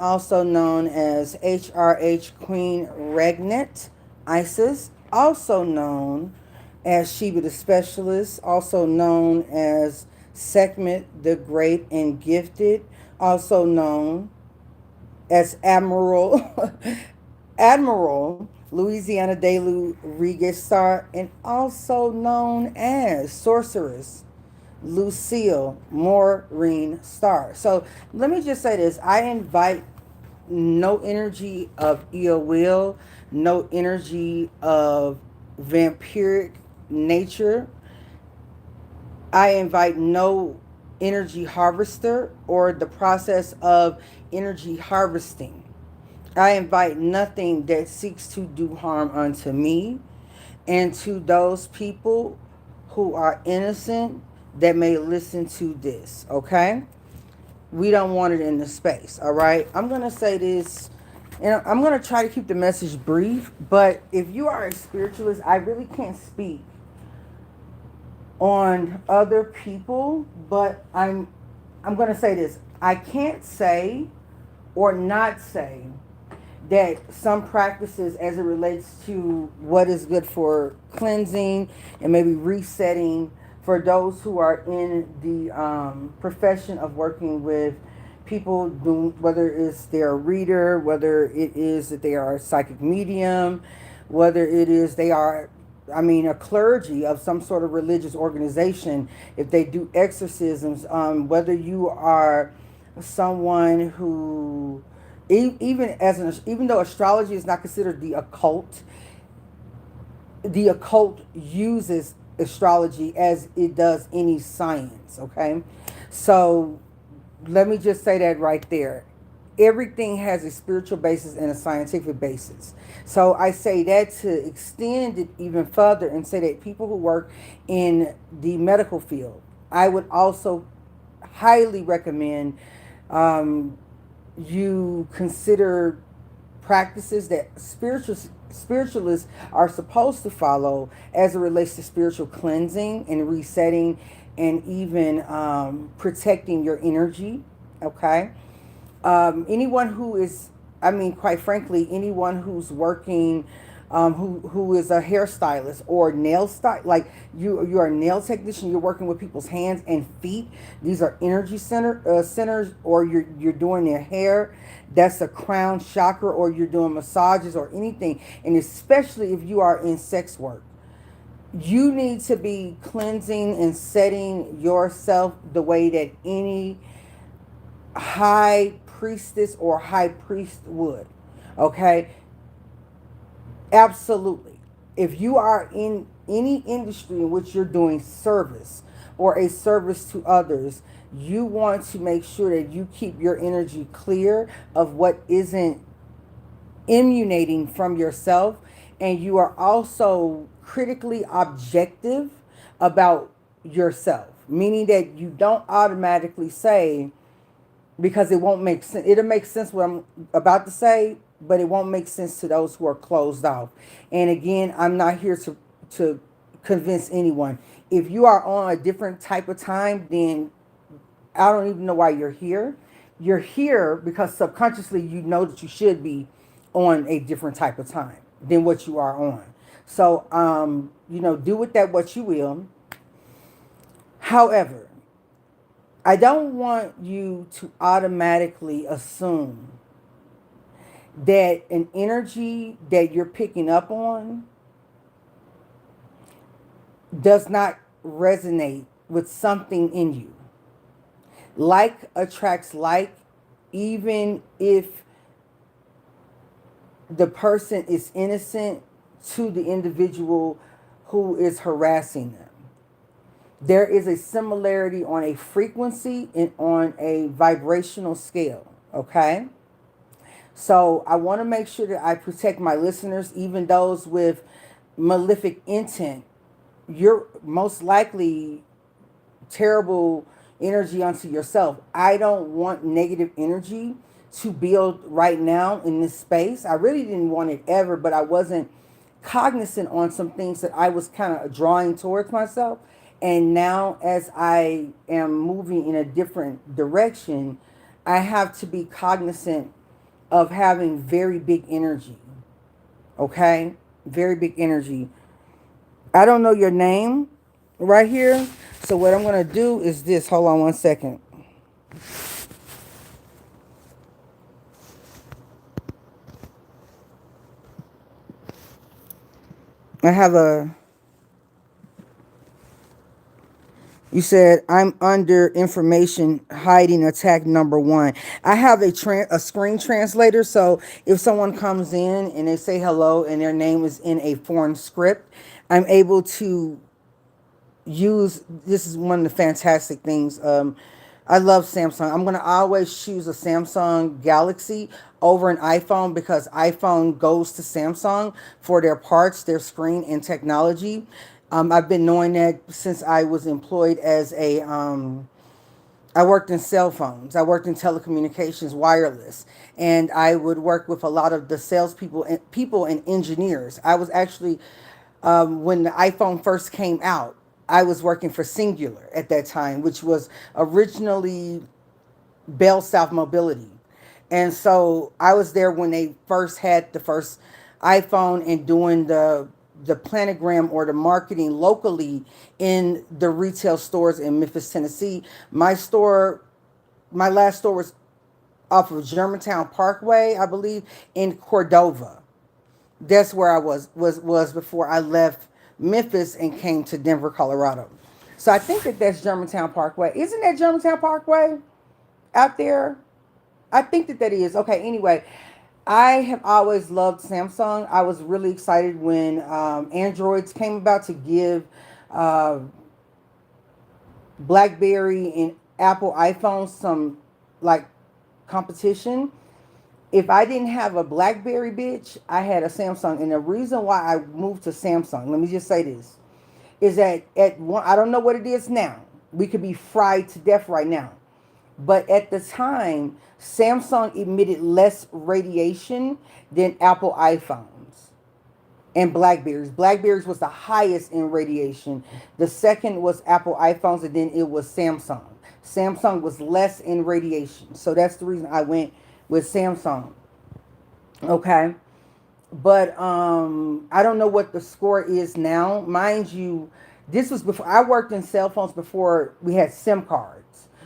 also known as HRH Queen Regnant, Isis, also known as Sheba the Specialist, also known as Sekhmet the Great and Gifted, also known as Admiral Admiral Louisiana de Registar, and also known as Sorceress Lucille Maureen Starr. So let me just say this. I invite no energy of ill will, no energy of vampiric nature. I invite no energy harvester or the process of energy harvesting. I invite nothing that seeks to do harm unto me and to those people who are innocent that may listen to this, okay? We don't want it in the space, all right? I'm going to say this, and I'm going to try to keep the message brief, but if you are a spiritualist, I really can't speak on other people, but I'm going to say this. I can't say or not say that some practices as it relates to what is good for cleansing and maybe resetting for those who are in the profession of working with people, doing, whether it's they're a reader, whether it is that they are a psychic medium, whether it is they are, I mean, a clergy of some sort of religious organization, if they do exorcisms, whether you are someone who even though astrology is not considered the occult uses astrology as it does any science, okay? So let me just say that right there. Everything has a spiritual basis and a scientific basis. So I say that to extend it even further and say that people who work in the medical field, I would also highly recommend um, you consider practices that spiritualists are supposed to follow as it relates to spiritual cleansing and resetting and even protecting your energy, okay? Anyone who is, I mean, quite frankly, anyone who's working, who is a hairstylist or nail style, like you're a nail technician, you're working with people's hands and feet. These are energy centers, or you're doing their hair. That's a crown chakra, or you're doing massages or anything. And especially if you are in sex work, you need to be cleansing and setting yourself the way that any high priestess or high priest would. Okay? Absolutely. If you are in any industry in which you're doing service or a service to others, you want to make sure that you keep your energy clear of what isn't emanating from yourself, and you are also critically objective about yourself, meaning that you don't automatically say, because it won't make sense. It'll make sense what I'm about to say, but it won't make sense to those who are closed off. And again, I'm not here to convince anyone. If you are on a different type of time, then I don't even know why you're here. You're here because subconsciously you know that you should be on a different type of time than what you are on. So, do with that what you will. However, I don't want you to automatically assume that an energy that you're picking up on does not resonate with something in you. Like attracts like, even if the person is innocent to the individual who is harassing them. There is a similarity on a frequency and on a vibrational scale, okay? So I want to make sure that I protect my listeners, even those with malefic intent. You're most likely terrible energy onto yourself. I don't want negative energy to build right now in this space. I really didn't want it ever, but I wasn't cognizant on some things that I was kind of drawing towards myself. And now, as I am moving in a different direction, I have to be cognizant of having very big energy. Okay? Very big energy. I don't know your name right here. So what I'm going to do is this. Hold on one second. I have a... You said, I'm under information hiding attack number 1. I have a screen translator, so if someone comes in and they say hello and their name is in a foreign script, I'm able to use... This is one of the fantastic things. I love Samsung. I'm going to always choose a Samsung Galaxy over an iPhone because iPhone goes to Samsung for their parts, their screen, and technology. I've been knowing that since I was employed as a... I worked in cell phones. I worked in telecommunications, wireless, and I would work with a lot of the salespeople and people and engineers. I was actually, when the iPhone first came out, I was working for Singular at that time, which was originally Bell South Mobility. And so I was there when they first had the first iPhone and doing the planogram or the marketing locally in the retail stores in Memphis, Tennessee. My last store was off of Germantown Parkway, I believe, in Cordova. That's where I was before I left Memphis and came to Denver, Colorado. So I think that that's Germantown Parkway. Isn't that Germantown Parkway out there? I think that that is. Okay, anyway, I have always loved Samsung. I was really excited when Androids came about to give uh, BlackBerry and Apple iPhones some like competition. If I didn't have a BlackBerry, bitch, I had a Samsung. And the reason why I moved to Samsung, let me just say this, is that at one, I don't know what it is now. We could be fried to death right now. But at the time, Samsung emitted less radiation than Apple iPhones and Blackberries. Blackberries was the highest in radiation. The second was Apple iPhones, and then it was Samsung. Samsung was less in radiation. So that's the reason I went with Samsung. Okay. But I don't know what the score is now. Mind you, this was before I worked in cell phones before we had SIM cards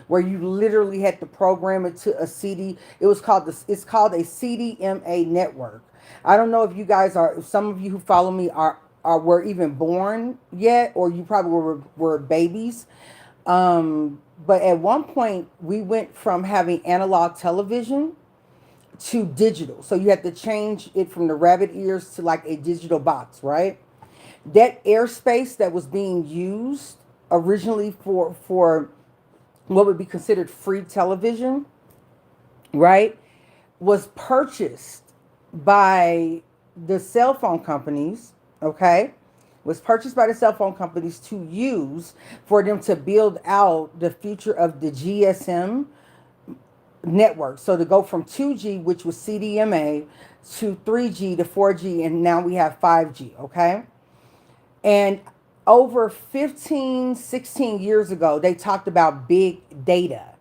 where you literally had to program it to a CD. It's called a CDMA network. I don't know if you guys are, if some of you who follow me are were even born yet, or you probably were babies. But at one point we went from having analog television to digital. So you have to change it from the rabbit ears to like a digital box, right? That airspace that was being used originally for what would be considered free television, right, was purchased by the cell phone companies, okay? Was purchased by the cell phone companies to use for them to build out the future of the GSM network. So to go from 2G, which was CDMA, to 3G to 4G, and now we have 5G, okay? And over 15, 16 years ago, they talked about big data.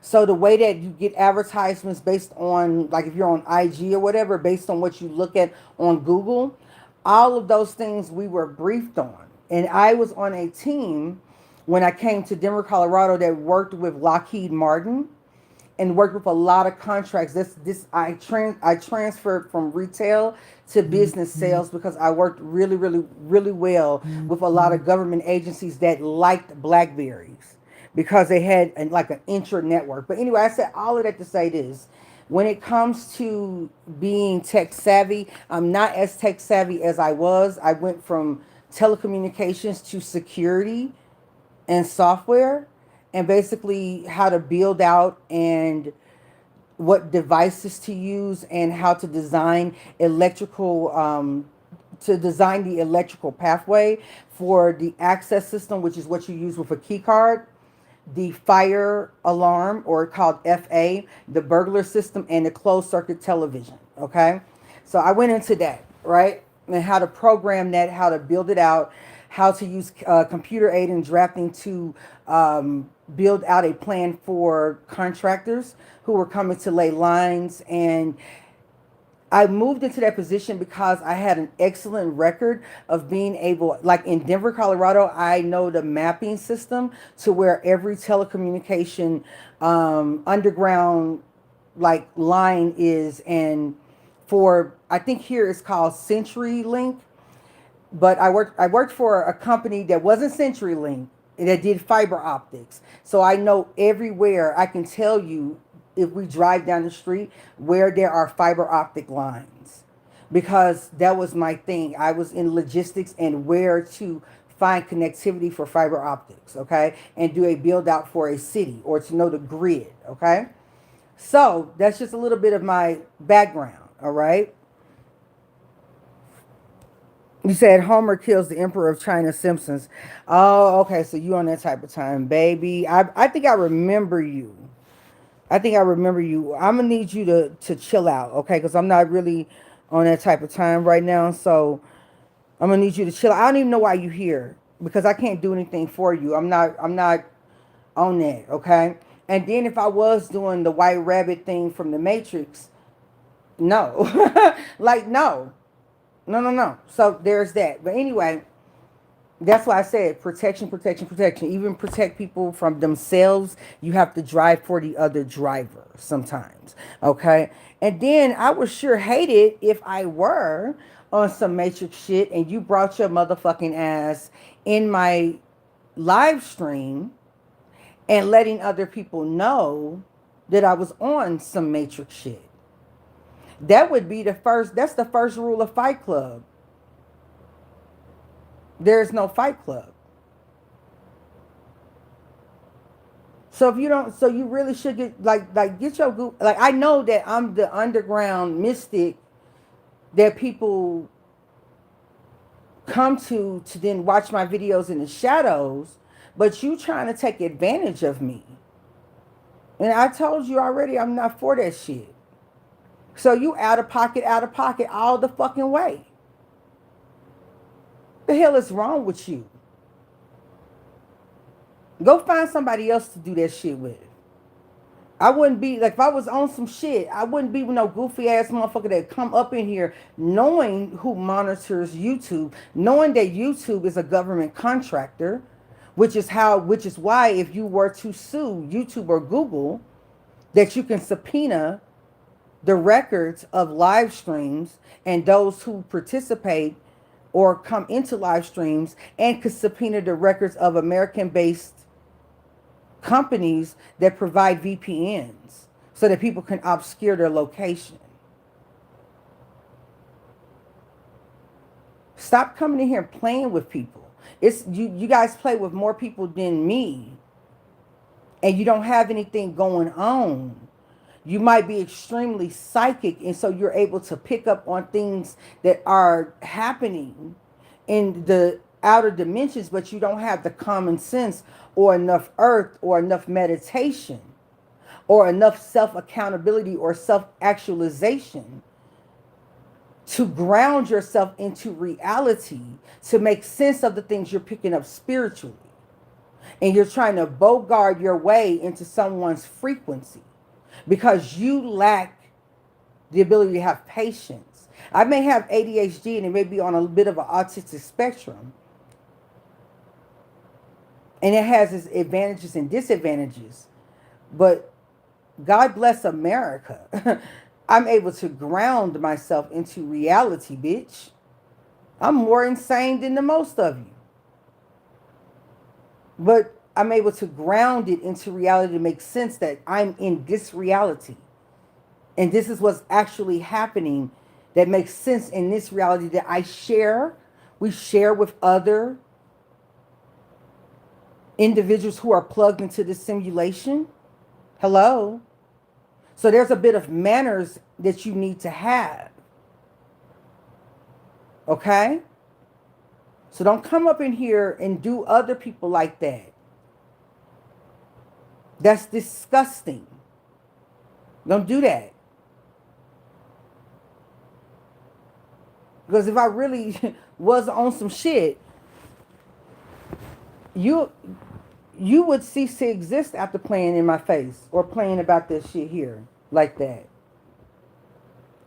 So the way that you get advertisements based on, like if you're on IG or whatever, based on what you look at on Google, all of those things we were briefed on. And I was on a team when I came to Denver, Colorado that worked with Lockheed Martin and worked with a lot of contracts. I transferred from retail to business sales because I worked really, really, really well with a lot of government agencies that liked Blackberries because they had like an intra network. But anyway, I said all of that to say this. When it comes to being tech savvy, I'm not as tech savvy as I was. I went from telecommunications to security and software, and basically how to build out and what devices to use and how to design to design the electrical pathway for the access system, which is what you use with a key card, the fire alarm, or called FA, the burglar system, and the closed circuit television. Okay. So I went into that, right? And how to program that, how to build it out, how to use computer aid and drafting to build out a plan for contractors who were coming to lay lines and I moved into that position because I had an excellent record of being able, like in Denver, Colorado, I know the mapping system to where every telecommunication underground like line is. And for, I think here it's called CenturyLink, but I worked for a company that wasn't CenturyLink that did fiber optics. So I know everywhere. I can tell you if we drive down the street where there are fiber optic lines, because that was my thing. I was in logistics and where to find connectivity for fiber optics, okay, and do a build out for a city or to know the grid, okay. So that's just a little bit of my background, all right. You said Homer kills the Emperor of China Simpsons. Oh, okay. So you on that type of time, baby. I think I remember you. I think I remember you. I'm gonna need you to chill out, okay? Because I'm not really on that type of time right now. So I'm gonna need you to chill. I don't even know why you're here because I can't do anything for you. I'm not on that, okay? And then if I was doing the white rabbit thing from the Matrix, no. Like no. No, no, no. So there's that. But anyway, that's why I said protection, protection, protection. Even protect people from themselves, you have to drive for the other driver sometimes. Okay. And then I would sure hate it if I were on some Matrix shit and you brought your motherfucking ass in my live stream and letting other people know that I was on some Matrix shit. That would be the first, that's the first rule of Fight Club. There's no Fight Club. So if you don't, so you really should get like get your like I know that I'm the underground mystic that people come to then watch my videos in the shadows, but you trying to take advantage of me. And I told you already I'm not for that shit. So you out of pocket all the fucking way. The hell is wrong with you? Go find somebody else to do that shit with. I wouldn't be like if I was on some shit. I wouldn't be with no goofy ass motherfucker that come up in here knowing who monitors YouTube, knowing that YouTube is a government contractor, which is why if you were to sue YouTube or Google, that you can subpoena the records of live streams and those who participate or come into live streams, and could subpoena the records of American-based companies that provide VPNs so that people can obscure their location. Stop coming in here playing with people. It's you guys play with more people than me, and you don't have anything going on. You might be extremely psychic, and so you're able to pick up on things that are happening in the outer dimensions, but you don't have the common sense or enough earth or enough meditation or enough self-accountability or self-actualization to ground yourself into reality, to make sense of the things you're picking up spiritually. And you're trying to bogart your way into someone's frequency because you lack the ability to have patience. I may have ADHD and it may be on a bit of an autistic spectrum. And it has its advantages and disadvantages. But God bless America. I'm able to ground myself into reality, bitch. I'm more insane than the most of you. But I'm able to ground it into reality to make sense that I'm in this reality. And this is what's actually happening that makes sense in this reality that I share. We share with other individuals who are plugged into this simulation. Hello. So there's a bit of manners that you need to have. Okay? So don't come up in here and do other people like that. That's disgusting. Don't do that. Because if I really was on some shit, you would cease to exist after playing in my face or playing about this shit here like that.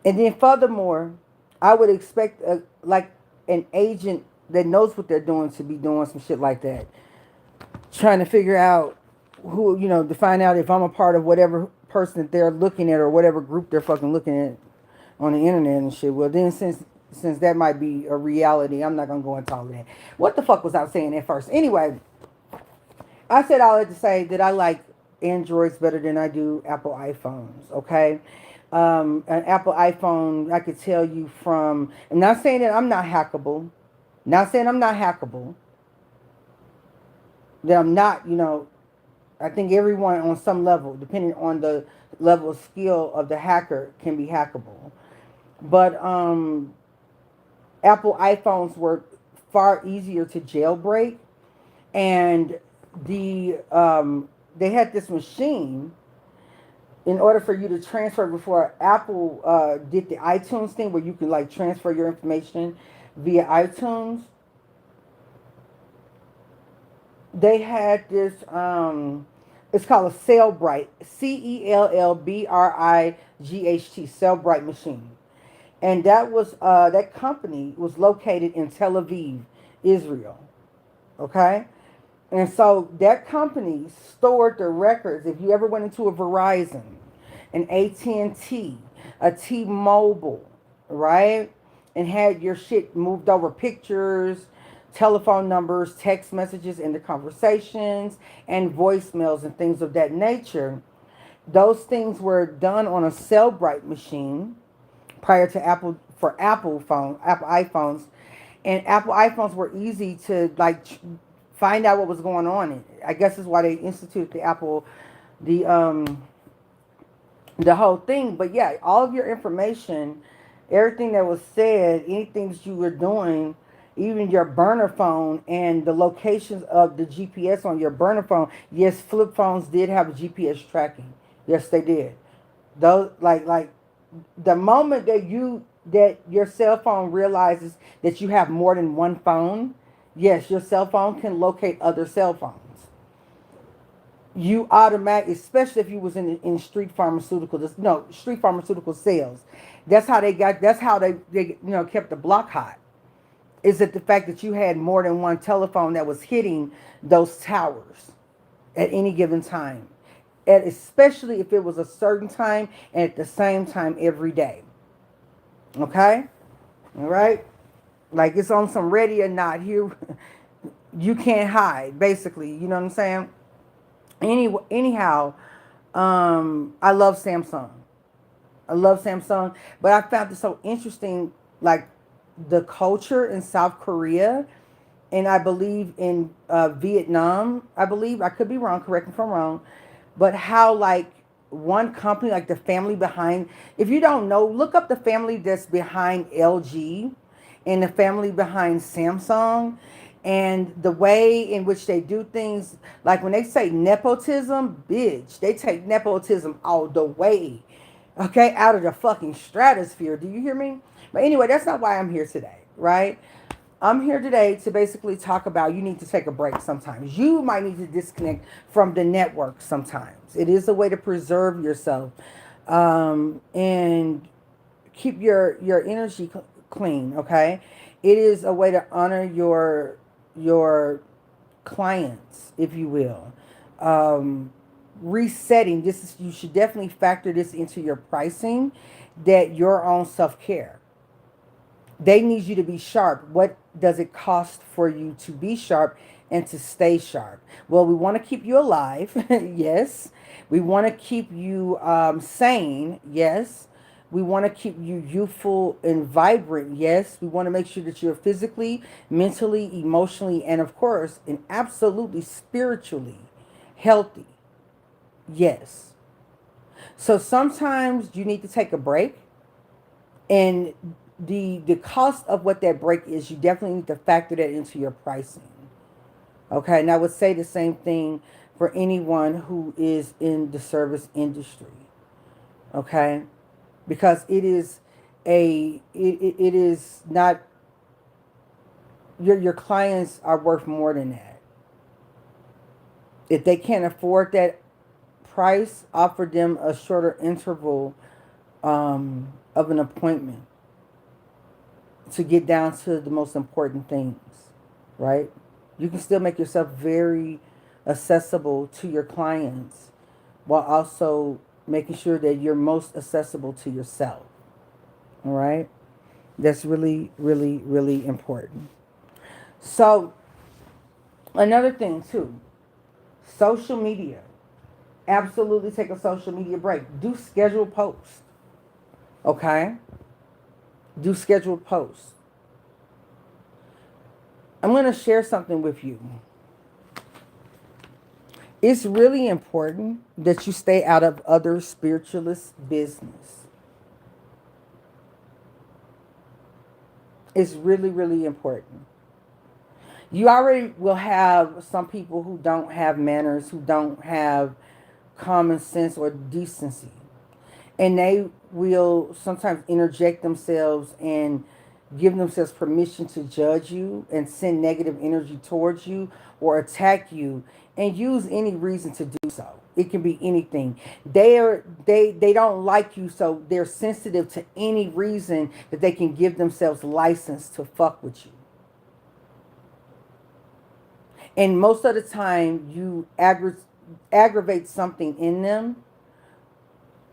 And then furthermore, I would expect like an agent that knows what they're doing to be doing some shit like that, trying to figure out who, to find out if I'm a part of whatever person that they're looking at or whatever group they're fucking looking at on the internet and shit. Well, then since that might be a reality, I'm not gonna go into all that. What the fuck was I saying at first? Anyway, I said all that to say that I like Androids better than I do Apple iPhones. Okay, an Apple iPhone, I could tell you from. I'm not saying that I'm not hackable. Not saying I'm not hackable. That I'm not. I think everyone on some level, depending on the level of skill of the hacker, can be hackable. But Apple iPhones were far easier to jailbreak, and they had this machine in order for you to transfer before Apple did the iTunes thing where you could like transfer your information via iTunes. They had this it's called a Cellbrite, Cellbright, Cellbrite machine. And that was that company was located in Tel Aviv, Israel. Okay? And so that company stored the records. If you ever went into a Verizon, an AT&T, a T-Mobile, right? And had your shit moved over, pictures, telephone numbers, text messages, and the conversations, and voicemails and things of that nature. Those things were done on a Cellbrite machine prior to Apple iPhones, and Apple iPhones were easy to like find out what was going on. I guess is why they instituted the the whole thing. But yeah, all of your information, everything that was said, anything that you were doing, even your burner phone and the locations of the GPS on your burner phone. Yes, flip phones did have GPS tracking. Yes, they did. Those like the moment that your cell phone realizes that you have more than one phone, yes, your cell phone can locate other cell phones. You automatic, especially if you was in street pharmaceutical, no, street pharmaceutical sales. That's how they got. That's how they kept the block hot. Is it the fact that you had more than one telephone that was hitting those towers at any given time, and especially if it was a certain time and at the same time every day. Okay, all right, like it's on some ready or not here. You can't hide, basically. You know what I'm saying? Anyhow, I love Samsung. I love Samsung, but I found it so interesting, like the culture in South Korea, and I believe in Vietnam. I believe I could be wrong. Correct me if I'm wrong, but how like one company, like the family behind. If you don't know, look up the family that's behind LG, and the family behind Samsung, and the way in which they do things. Like when they say nepotism, bitch, they take nepotism all the way. Okay, out of the fucking stratosphere. Do you hear me? But anyway, that's not why I'm here today, right? I'm here today to basically talk about you need to take a break sometimes. You might need to disconnect from the network sometimes. It is a way to preserve yourself and keep your energy clean, okay? It is a way to honor your clients, if you will. Resetting, you should definitely factor this into your pricing, that your own self-care. They need you to be sharp. What does it cost for you to be sharp and to stay sharp? Well, we want to keep you alive. Yes. We want to keep you sane. Yes. We want to keep you youthful and vibrant. Yes. We want to make sure that you're physically, mentally, emotionally, and of course, and absolutely spiritually healthy. Yes. So sometimes you need to take a break, and the cost of what that break is, you definitely need to factor that into your pricing. Okay, and I would say the same thing for anyone who is in the service industry. Okay, because it is not, your clients are worth more than that. If they can't afford that price, offer them a shorter interval of an appointment to get down to the most important things, right? You can still make yourself very accessible to your clients while also making sure that you're most accessible to yourself. All right? That's really, really, really important. So, another thing too, social media. Absolutely take a social media break. Do scheduled posts. Okay? Do scheduled posts. I'm going to share something with you. It's really important that you stay out of other spiritualists' business. It's really, really important. You already will have some people who don't have manners, who don't have common sense or decency. And they will sometimes interject themselves and give themselves permission to judge you and send negative energy towards you or attack you and use any reason to do so. It can be anything. They don't like you, so they're sensitive to any reason that they can give themselves license to fuck with you. And most of the time, you aggravate something in them.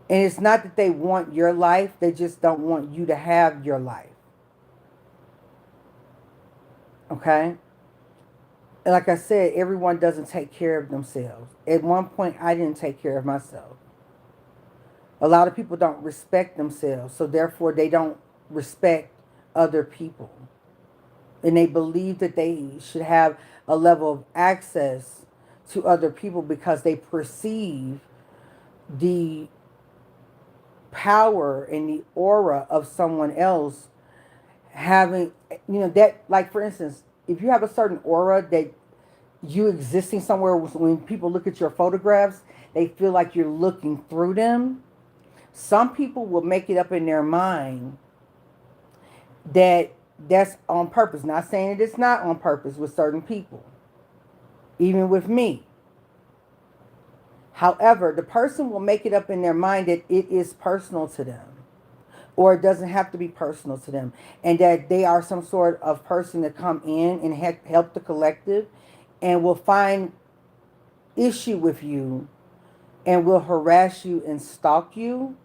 And it's not that they want your life, they just don't want you to have your life. Okay? And like I said, everyone doesn't take care of themselves. At one point, I didn't take care of myself. A lot of people don't respect themselves, so therefore they don't respect other people. And they believe that they should have a level of access to other people because they perceive the power and the aura of someone else having, that, like for instance, if you have a certain aura that you existing somewhere, when people look at your photographs, they feel like you're looking through them. Some people will make it up in their mind that that's on purpose. Not saying that it's not on purpose with certain people, even with me. However, the person will make it up in their mind that it is personal to them, or it doesn't have to be personal to them, and that they are some sort of person that come in and help the collective and will find issue with you and will harass you and stalk you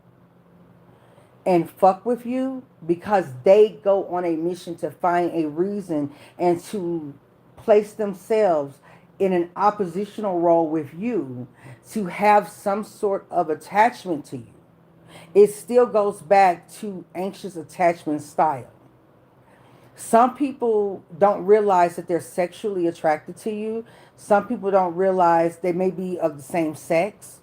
and fuck with you because they go on a mission to find a reason and to place themselves in an oppositional role with you to have some sort of attachment to you. It still goes back to anxious attachment style. Some people don't realize that they're sexually attracted to you. Some people don't realize they may be of the same sex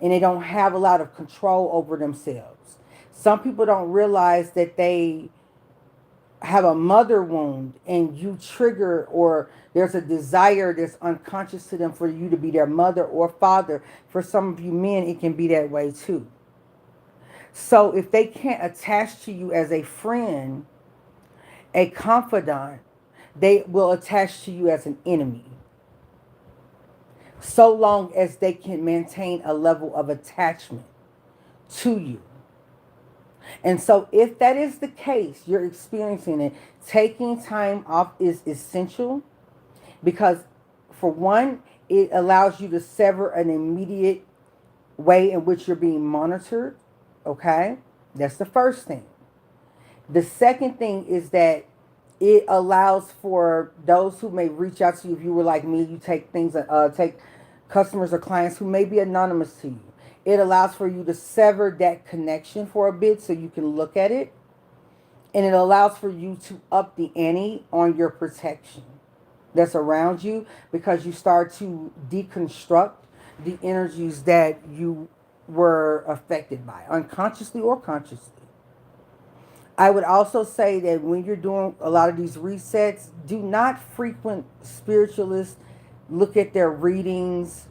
and they don't have a lot of control over themselves. Some people don't realize that they have a mother wound and you trigger, or there's a desire that's unconscious to them for you to be their mother or father. For some of you men, it can be that way too. So if they can't attach to you as a friend, a confidant, they will attach to you as an enemy. So long as they can maintain a level of attachment to you. And so if that is the case, you're experiencing it, taking time off is essential because, for one, it allows you to sever an immediate way in which you're being monitored. Okay? That's the first thing. The second thing is that it allows for those who may reach out to you. If you were like me, you take take customers or clients who may be anonymous to you. It allows for you to sever that connection for a bit so you can look at it. And it allows for you to up the ante on your protection that's around you because you start to deconstruct the energies that you were affected by, unconsciously or consciously. I would also say that when you're doing a lot of these resets, do not frequent spiritualists, look at their readings.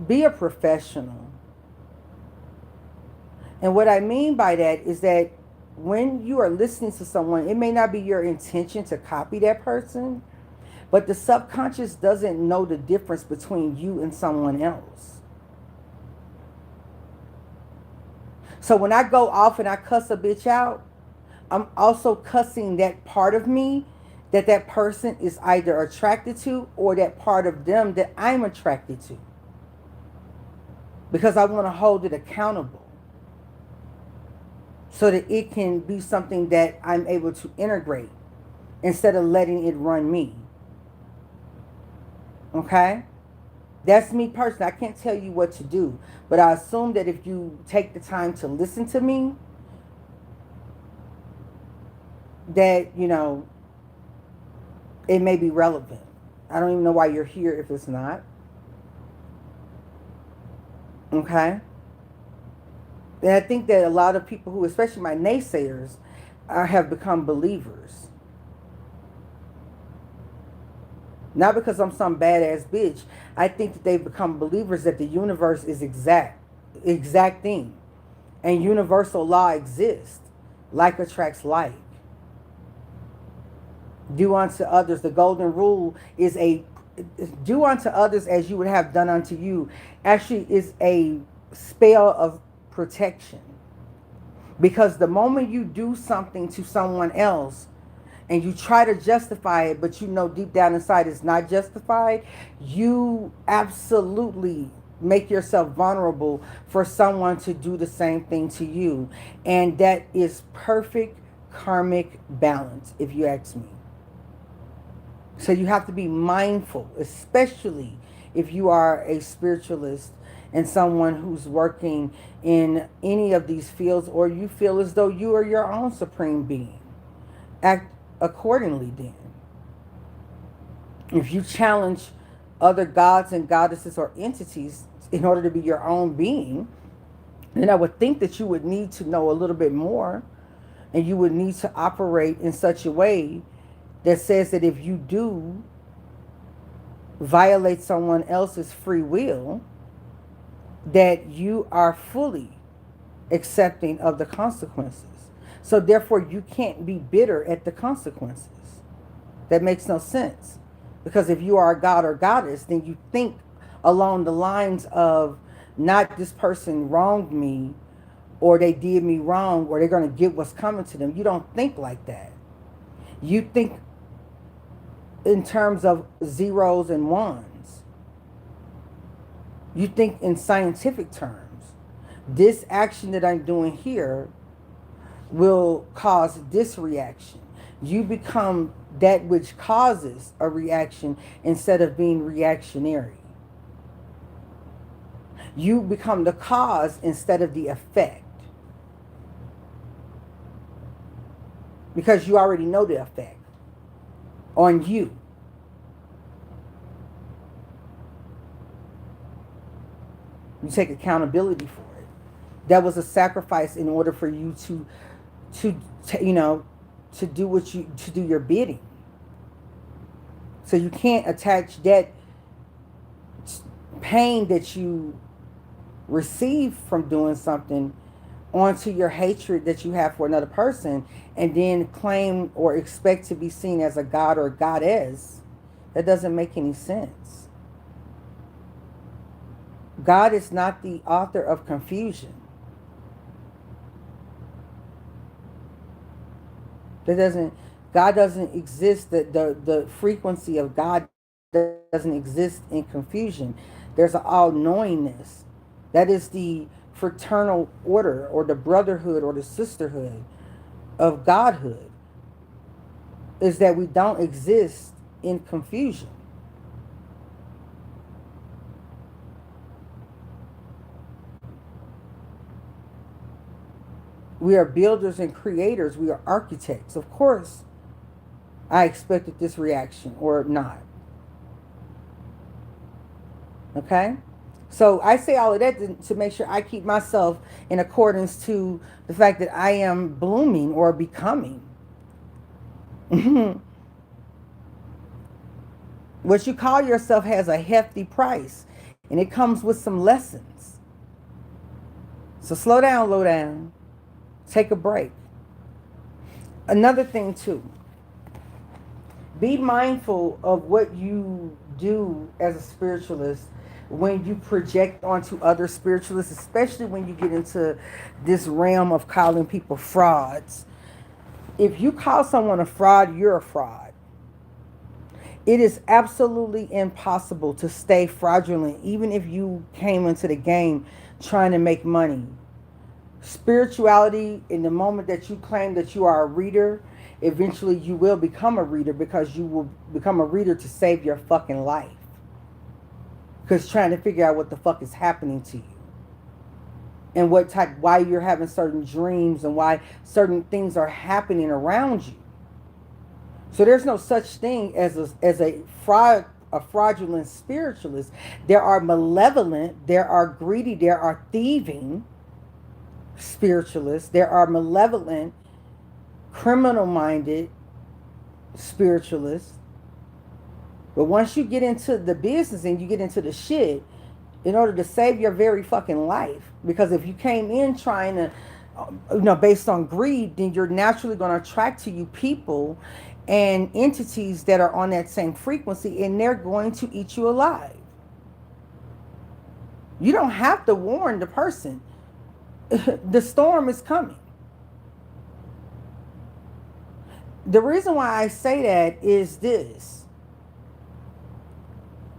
Be a professional. And what I mean by that is that when you are listening to someone, it may not be your intention to copy that person, but the subconscious doesn't know the difference between you and someone else. So when I go off and I cuss a bitch out, I'm also cussing that part of me that that person is either attracted to, or that part of them that I'm attracted to. Because I want to hold it accountable so that it can be something that I'm able to integrate instead of letting it run me. Okay? That's me personally. I can't tell you what to do, but I assume that if you take the time to listen to me, that, you know, it may be relevant. I don't even know why you're here if it's not. Okay? And I think that a lot of people who, especially my naysayers, have become believers. Not because I'm some badass bitch. I think that they've become believers that the universe is exacting. And universal law exists. Like attracts like. Do unto others. The golden rule is a do unto others as you would have done unto you. Actually is a spell of protection. Because the moment you do something to someone else and you try to justify it, but you know deep down inside it's not justified, you absolutely make yourself vulnerable for someone to do the same thing to you. And that is perfect karmic balance, if you ask me. So you have to be mindful, especially if you are a spiritualist and someone who's working in any of these fields, or you feel as though you are your own supreme being. Act accordingly then. If you challenge other gods and goddesses or entities in order to be your own being, then I would think that you would need to know a little bit more, and you would need to operate in such a way that says that if you do violate someone else's free will, that you are fully accepting of the consequences. So therefore you can't be bitter at the consequences. That makes no sense. Because if you are a god or goddess, then you think along the lines of, not this person wronged me, or they did me wrong, or they're going to get what's coming to them. You don't think like that. You think in terms of zeros and ones. You think in scientific terms. This action that I'm doing here will cause this reaction. You become that which causes a reaction instead of being reactionary. You become the cause instead of the effect. Because you already know the effect on you. You take accountability for it. That was a sacrifice in order for you to you know, to do your bidding. So you can't attach that pain that you receive from doing something onto your hatred that you have for another person, and then claim or expect to be seen as a god or a goddess. That doesn't make any sense. God is not the author of confusion. God doesn't exist, the frequency of God doesn't exist in confusion. There's an all-knowingness. That is the fraternal order, or the brotherhood, or the sisterhood of godhood, is that we don't exist in confusion. We are builders and creators. We are architects. Of course, I expected this reaction or not. Okay? So I say all of that to make sure I keep myself in accordance to the fact that I am blooming or becoming. What you call yourself has a hefty price, and it comes with some lessons. So slow down, low down. Take a break. Another thing too, be mindful of what you do as a spiritualist when you project onto other spiritualists, especially when you get into this realm of calling people frauds. If you call someone a fraud, you're a fraud. It is absolutely impossible to stay fraudulent, even if you came into the game trying to make money. Spirituality, in the moment that you claim that you are a reader, eventually you will become a reader, because you will become a reader to save your fucking life. Because trying to figure out what the fuck is happening to you. And why you're having certain dreams and why certain things are happening around you. So there's no such thing as a fraudulent spiritualist. There are malevolent, there are greedy, there are thieving spiritualists. There are malevolent, criminal-minded spiritualists. But once you get into the business and you get into the shit, in order to save your very fucking life, because if you came in trying to, based on greed, then you're naturally going to attract to you people and entities that are on that same frequency, and they're going to eat you alive. You don't have to warn the person. The storm is coming. The reason why I say that is this.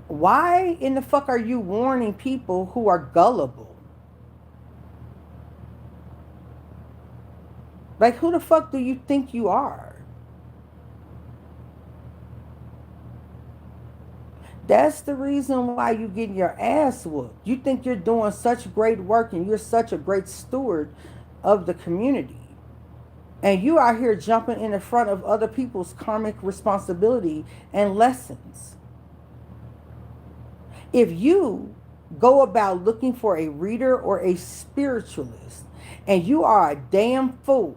Why in the fuck are you warning people who are gullible? Like, who the fuck do you think you are? That's the reason why you getting your ass whooped. You think you're doing such great work and you're such a great steward of the community. And you are here jumping in the front of other people's karmic responsibility and lessons. If you go about looking for a reader or a spiritualist and you are a damn fool,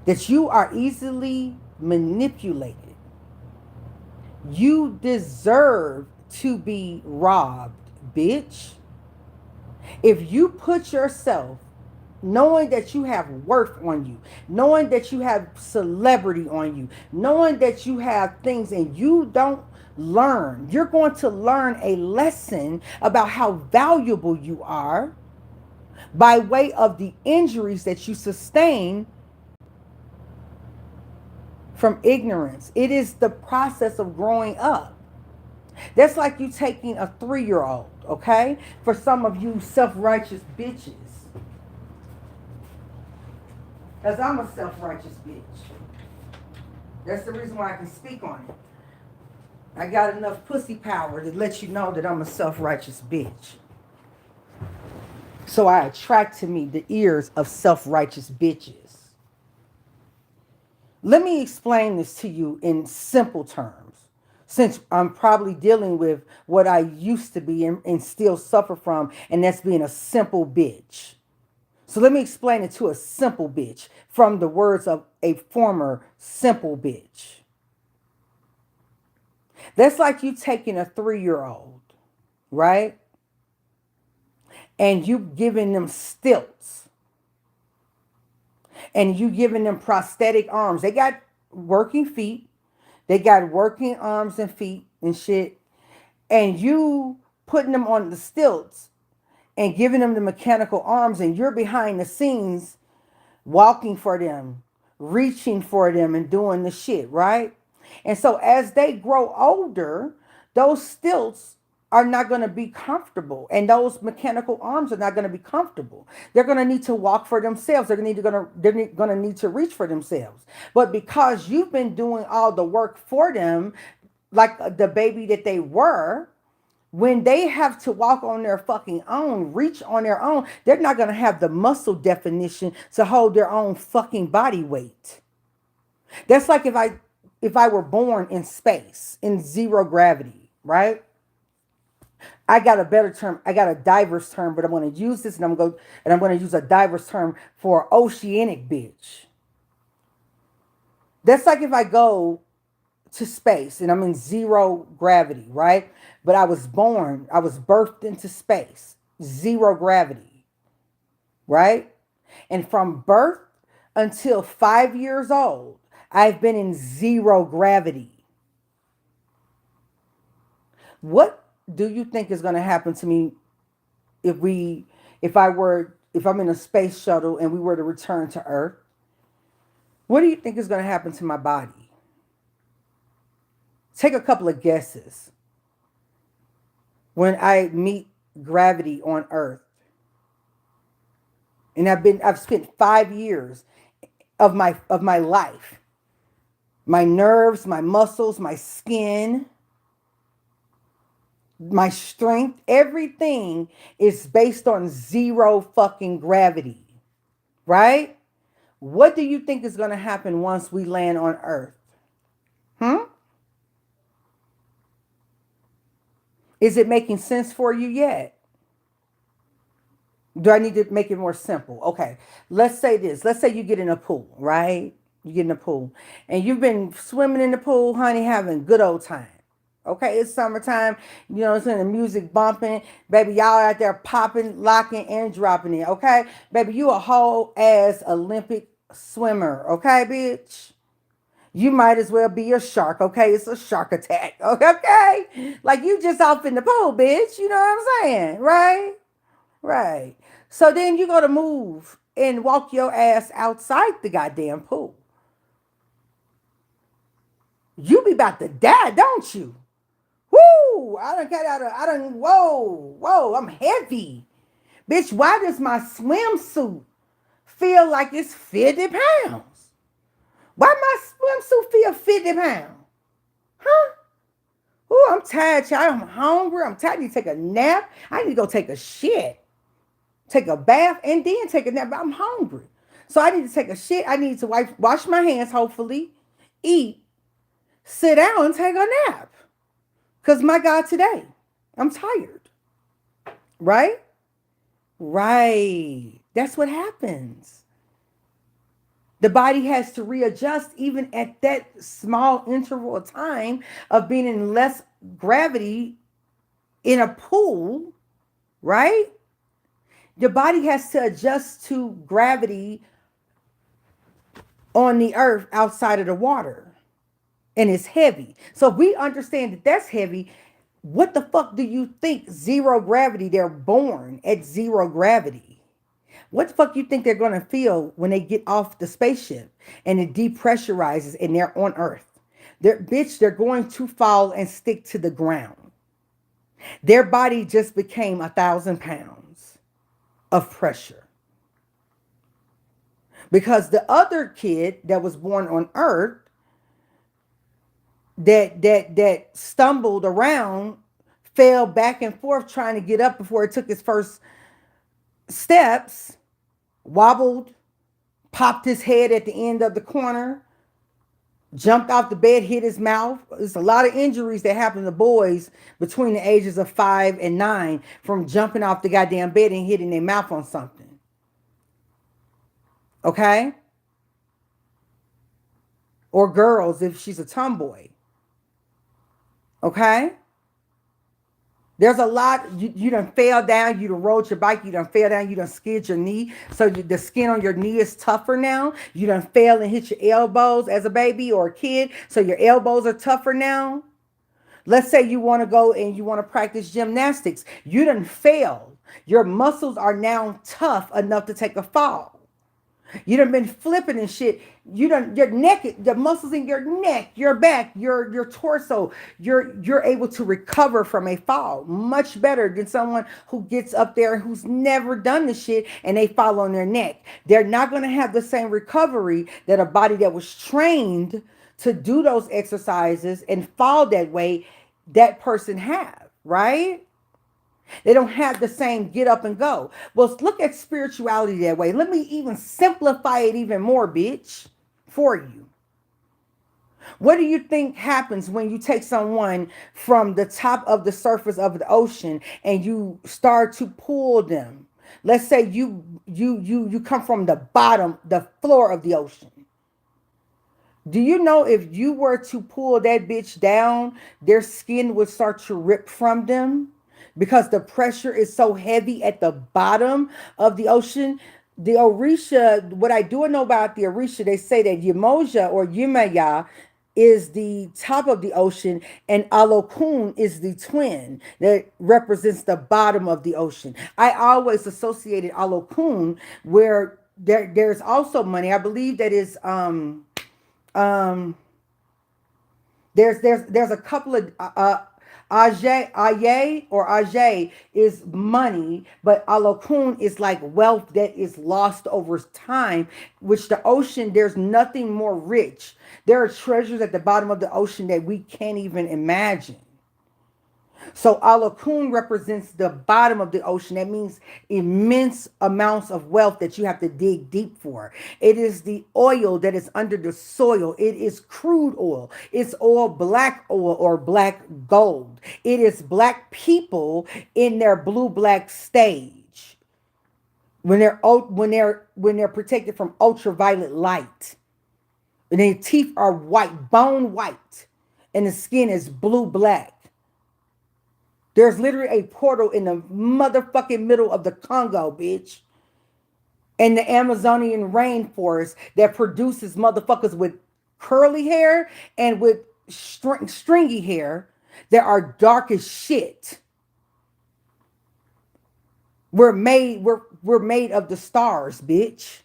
that you are easily manipulated, you deserve to be robbed, bitch. If you put yourself, knowing that you have worth on you, knowing that you have celebrity on you, knowing that you have things and you don't learn, you're going to learn a lesson about how valuable you are by way of the injuries that you sustain from ignorance. It is the process of growing up. That's like you taking a 3-year-old, okay? For some of you self-righteous bitches. Because I'm a self-righteous bitch. That's the reason why I can speak on it. I got enough pussy power to let you know that I'm a self-righteous bitch. So I attract to me the ears of self-righteous bitches. Let me explain this to you in simple terms, since I'm probably dealing with what I used to be and still suffer from, and that's being a simple bitch. So let me explain it to a simple bitch from the words of a former simple bitch. That's like you taking a 3-year-old, right? And you giving them stilts. And you giving them prosthetic arms. They got working feet. They got working arms and feet and shit. And you putting them on the stilts and giving them the mechanical arms, and you're behind the scenes walking for them, reaching for them, and doing the shit, right? And so as they grow older, those stilts are not going to be comfortable, and those mechanical arms are not going to be comfortable. They're going to need to walk for themselves. They're going to need to reach for themselves. But because you've been doing all the work for them, like the baby that they were, when they have to walk on their fucking own, reach on their own, they're not going to have the muscle definition to hold their own fucking body weight. That's like if I were born in space, in zero gravity, right? I got a better term. I got a diverse term, but I'm going to use this, and I'm going to use a diverse term for oceanic bitch. That's like if I go to space and I'm in zero gravity, right? But I was birthed into space, zero gravity, right? And from birth until 5 years old, I've been in zero gravity. What do you think is going to happen to me if we, if I'm in a space shuttle and we were to return to Earth? What do you think is going to happen to my body? Take a couple of guesses. When I meet gravity on Earth, and I've spent 5 years of my life, my nerves, my muscles, my skin, my strength, everything is based on zero fucking gravity, right? What do you think is going to happen once we land on Earth? Is it making sense for you yet? Do I need to make it more simple? Okay, let's say this. Let's say you get in a pool, right? You get in a pool and you've been swimming in the pool, honey, having good old time. Okay, it's summertime. You know what I'm saying? The music bumping. Baby, y'all out there popping, locking, and dropping it. Okay? Baby, you a whole ass Olympic swimmer. Okay, bitch? You might as well be a shark. Okay? It's a shark attack. Okay? Like you just off in the pool, bitch. You know what I'm saying? Right? Right. So then you go to move and walk your ass outside the goddamn pool. You be about to die, don't you? Woo! Whoa, I'm heavy. Bitch, why does my swimsuit feel like it's 50 pounds? Why my swimsuit feel 50 pounds? Huh? Ooh, I'm tired, child. I'm hungry. I'm tired. I need to take a nap. I need to go take a shit. Take a bath and then take a nap. I'm hungry. So I need to take a shit. I need to wash my hands, hopefully, eat, sit down, and take a nap. Because my God, today, I'm tired. Right? Right. That's what happens. The body has to readjust even at that small interval of time of being in less gravity in a pool, right? Your body has to adjust to gravity on the earth outside of the water. And it's heavy. So if we understand that that's heavy, what the fuck do you think zero gravity? They're born at zero gravity. What the fuck you think they're going to feel when they get off the spaceship and it depressurizes and they're on Earth? They're going to fall and stick to the ground. Their body just became 1,000 pounds of pressure. Because the other kid that was born on Earth that stumbled around, fell back and forth trying to get up before it took his first steps, wobbled, popped his head at the end of the corner, jumped off the bed, hit his mouth. There's a lot of injuries that happen to boys between the ages of 5 and 9 from jumping off the goddamn bed and hitting their mouth on something. Okay? Or girls if she's a tomboy. Okay? There's a lot. You done fell down. You done rode your bike. You done fell down. You done skid your knee. So the skin on your knee is tougher now. You done fell and hit your elbows as a baby or a kid. So your elbows are tougher now. Let's say you want to go and you want to practice gymnastics. You done fell. Your muscles are now tough enough to take a fall. You done been flipping and shit. You done your neck, the muscles in your neck, your back, your torso. You're able to recover from a fall much better than someone who gets up there who's never done the shit and they fall on their neck. They're not going to have the same recovery that a body that was trained to do those exercises and fall that way, that person have, right? They don't have the same get up and go. Well, look at spirituality that way. Let me even simplify it even more, bitch, for you. What do you think happens when you take someone from the top of the surface of the ocean and you start to pull them? Let's say you come from the bottom, the floor of the ocean. Do you know if you were to pull that bitch down, their skin would start to rip from them? Because the pressure is so heavy at the bottom of the ocean. The Orisha, what I do know about the Orisha, they say that Yemoja or Yemaya is the top of the ocean, and Alokun is the twin that represents the bottom of the ocean. I always associated Alokun where there's also money. I believe that is um there's a couple of Aye or Ajay is money, but Alokun is like wealth that is lost over time, which the ocean, there's nothing more rich. There are treasures at the bottom of the ocean that we can't even imagine. So Alakun represents the bottom of the ocean. That means immense amounts of wealth that you have to dig deep for. It is the oil that is under the soil. It is crude oil. It's all black oil or black gold. It is black people in their blue black stage. When they're protected from ultraviolet light. And their teeth are white, bone white, and the skin is blue black. There's literally a portal in the motherfucking middle of the Congo, bitch. And the Amazonian rainforest that produces motherfuckers with curly hair and with stringy hair that are dark as shit. We're made of the stars, bitch.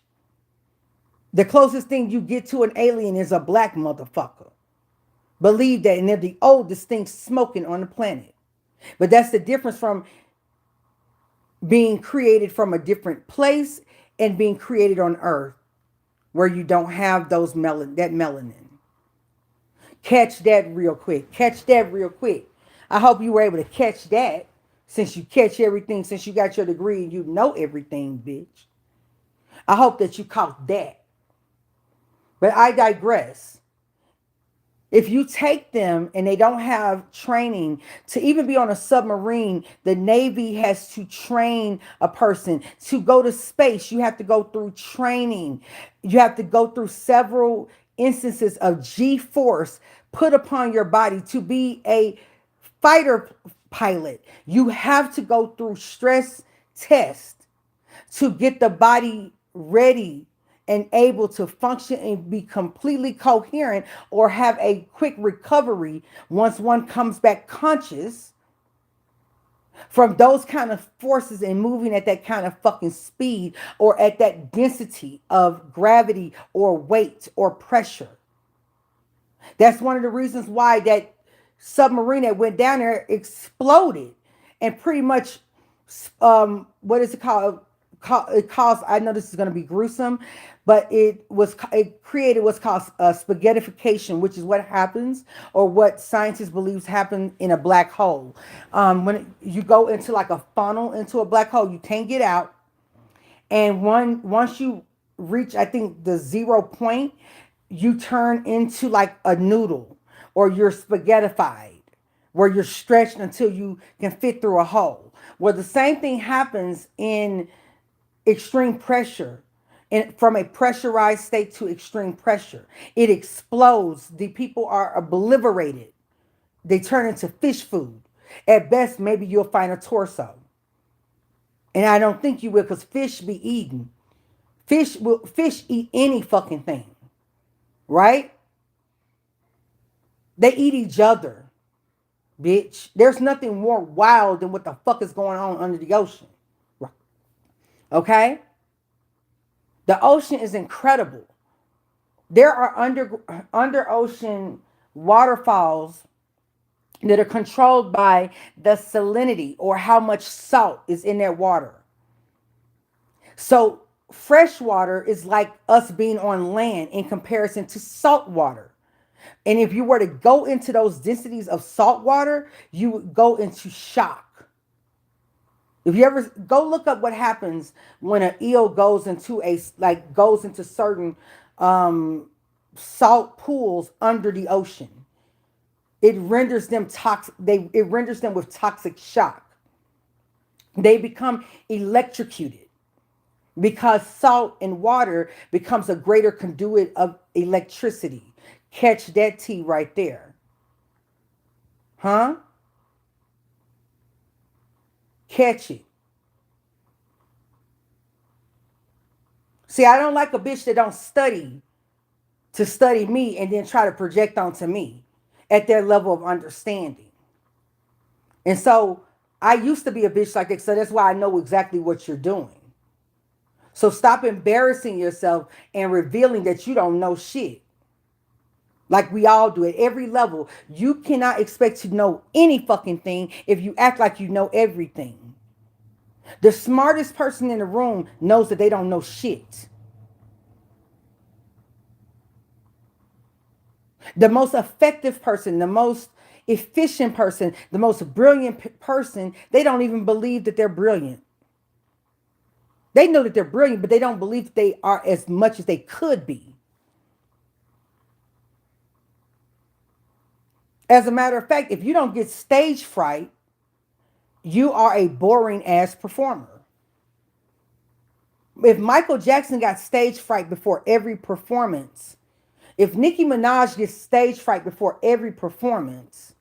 The closest thing you get to an alien is a black motherfucker. Believe that, and they're the oldest thing smoking on the planet. But that's the difference from being created from a different place and being created on Earth, where you don't have that melanin. Catch that real quick. Catch that real quick. I hope you were able to catch that, since you catch everything, since you got your degree and you know everything, bitch. I hope that you caught that. But I digress. If you take them and they don't have training to even be on a submarine, the Navy has to train a person to go to space. You have to go through training. You have to go through several instances of G-force put upon your body to be a fighter pilot. You have to go through stress tests to get the body ready and able to function and be completely coherent or have a quick recovery once one comes back conscious from those kind of forces and moving at that kind of fucking speed or at that density of gravity or weight or pressure. That's one of the reasons why that submarine that went down there exploded and pretty much, what is it called? It caused, I know this is going to be gruesome, but it created what's called spaghettification, which is what happens, or what scientists believe happens in a black hole. When you go into like a funnel into a black hole, you can't get out. And once you reach, I think, the 0 point, you turn into like a noodle, or you're spaghettified, where you're stretched until you can fit through a hole. Well, the same thing happens in extreme pressure, and from a pressurized state to extreme pressure, it explodes. The people are obliterated. They turn into fish food. At best, maybe you'll find a torso, and I don't think you will, because fish be eaten. Fish eat any fucking thing, right? They eat each other, bitch. There's nothing more wild than what the fuck is going on under the ocean. Okay? The ocean is incredible. There are under ocean waterfalls that are controlled by the salinity, or how much salt is in their water. So fresh water is like us being on land in comparison to salt water. And if you were to go into those densities of salt water, you would go into shock. If you ever go look up what happens when an eel goes into certain salt pools under the ocean, it renders them toxic. It renders them with toxic shock. They become electrocuted because salt and water becomes a greater conduit of electricity. Catch that T right there, huh? Catch it. See, I don't like a bitch that don't study to study me and then try to project onto me at their level of understanding. And so I used to be a bitch like that, so that's why I know exactly what you're doing. So stop embarrassing yourself and revealing that you don't know shit. Like we all do at every level. You cannot expect to know any fucking thing if you act like you know everything. The smartest person in the room knows that they don't know shit. The most effective person, the most efficient person, the most brilliant person, they don't even believe that they're brilliant. They know that they're brilliant, but they don't believe that they are as much as they could be. As a matter of fact, if you don't get stage fright, you are a boring ass performer. If Michael Jackson got stage fright before every performance, if Nicki Minaj gets stage fright before every performance,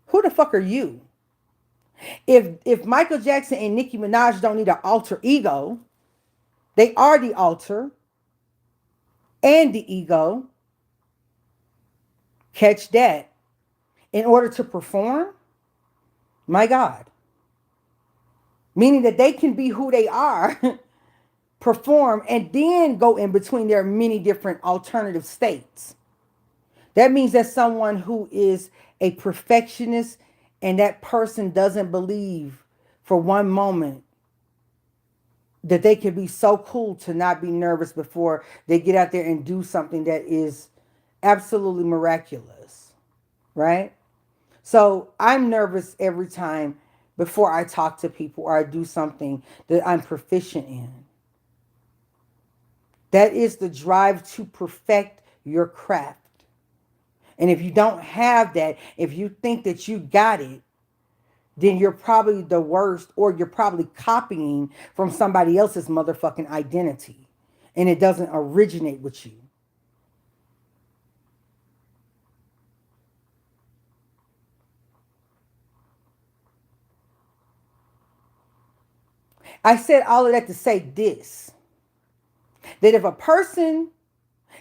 who the fuck are you? If Michael Jackson and Nicki Minaj don't need an alter ego, they are the alter and the ego. Catch that. In order to perform, my God. Meaning that they can be who they are, perform, and then go in between their many different alternative states. That means that someone who is a perfectionist and that person doesn't believe for one moment that they can be so cool to not be nervous before they get out there and do something that is absolutely miraculous, right? So I'm nervous every time before I talk to people or I do something that I'm proficient in. That is the drive to perfect your craft. And if you don't have that, if you think that you got it, then you're probably the worst, or you're probably copying from somebody else's motherfucking identity. And it doesn't originate with you. I said all of that to say this, that if a person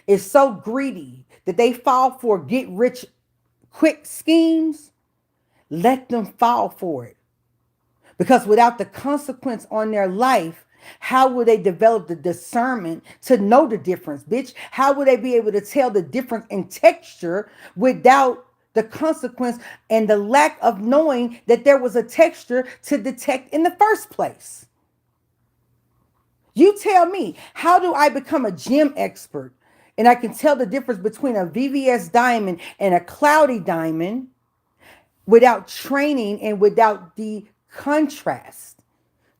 is so greedy that they fall for get rich quick schemes, let them fall for it. Because without the consequence on their life, how will they develop the discernment to know the difference, bitch? How will they be able to tell the difference in texture without the consequence and the lack of knowing that there was a texture to detect in the first place? You tell me, how do I become a gem expert and I can tell the difference between a VVS diamond and a cloudy diamond without training and without the contrast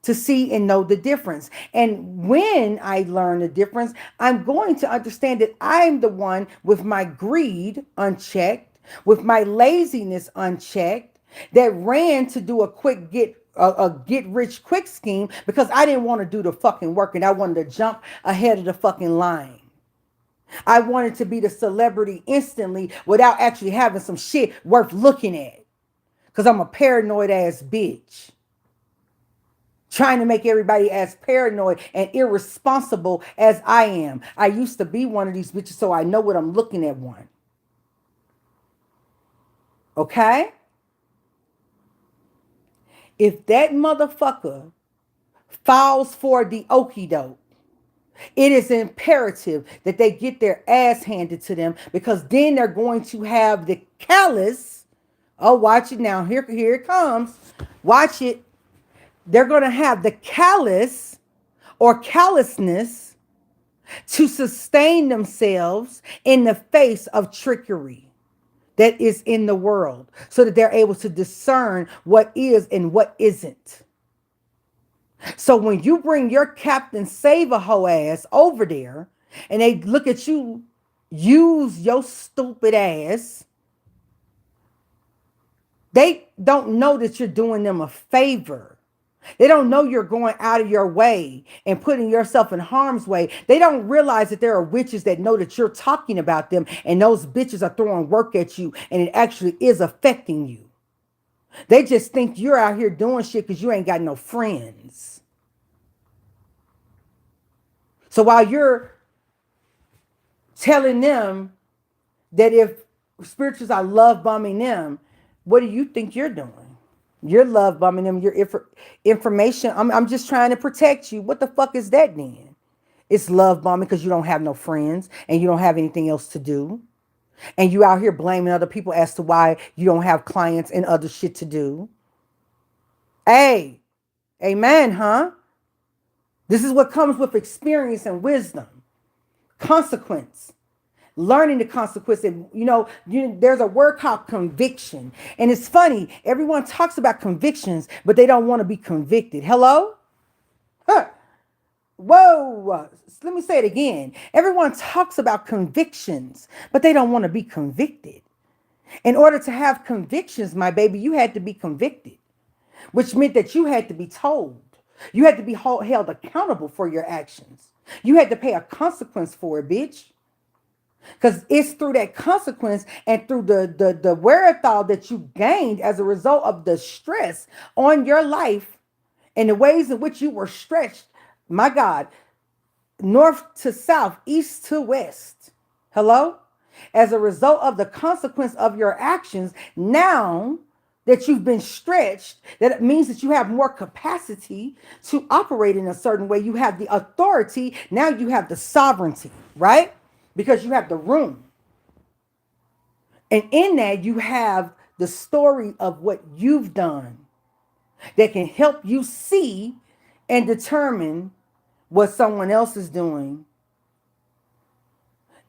to see and know the difference? And when I learn the difference, I'm going to understand that I'm the one with my greed unchecked, with my laziness unchecked, that ran to do a get rich quick scheme because I didn't want to do the fucking work and I wanted to jump ahead of the fucking line. I wanted to be the celebrity instantly without actually having some shit worth looking at. Because I'm a paranoid ass bitch. Trying to make everybody as paranoid and irresponsible as I am. I used to be one of these bitches, so I know what I'm looking at one. Okay? If that motherfucker falls for the okie doke, it is imperative that they get their ass handed to them, because then they're going to have the callous. Oh, watch it now. Here it comes. Watch it. They're going to have the callous or callousness to sustain themselves in the face of trickery that is in the world, so that they're able to discern what is and what isn't. So when you bring your Captain Save-A-Ho ass over there and they look at you use your stupid ass, they don't know that you're doing them a favor. They don't know you're going out of your way and putting yourself in harm's way. They don't realize that there are witches that know that you're talking about them, and those bitches are throwing work at you, and it actually is affecting you. They just think you're out here doing shit because you ain't got no friends. So while you're telling them that if spirituals are love bombing them, what do you think you're doing? You're love bombing them. Your information. I'm just trying to protect you. What the fuck is that then? It's love bombing because you don't have no friends and you don't have anything else to do. And you out here blaming other people as to why you don't have clients and other shit to do. Hey, amen, huh? This is what comes with experience and wisdom. Consequence. Learning the consequence. And, there's a word called conviction. And it's funny. Everyone talks about convictions, but they don't want to be convicted. Hello? Huh. Whoa. Let me say it again. Everyone talks about convictions, but they don't want to be convicted. In order to have convictions, my baby, you had to be convicted, which meant that you had to be told. You had to be held accountable for your actions. You had to pay a consequence for it, bitch. Because it's through that consequence and through the wherewithal that you gained as a result of the stress on your life and the ways in which you were stretched, my God, north to south, east to west. Hello? As a result of the consequence of your actions, now that you've been stretched, that means that you have more capacity to operate in a certain way. You have the authority. Now you have the sovereignty, right? Because you have the room. And in that, you have the story of what you've done that can help you see and determine what someone else is doing.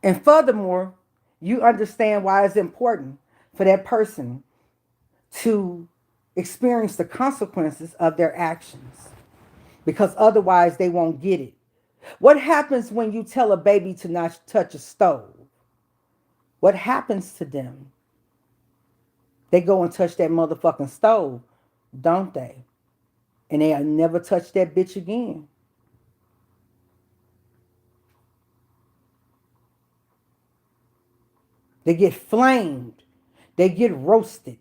And furthermore, you understand why it's important for that person to experience the consequences of their actions, because otherwise they won't get it. What happens when you tell a baby to not touch a stove? What happens to them? They go and touch that motherfucking stove, don't they? And they'll never touch that bitch again. They get flamed. They get roasted.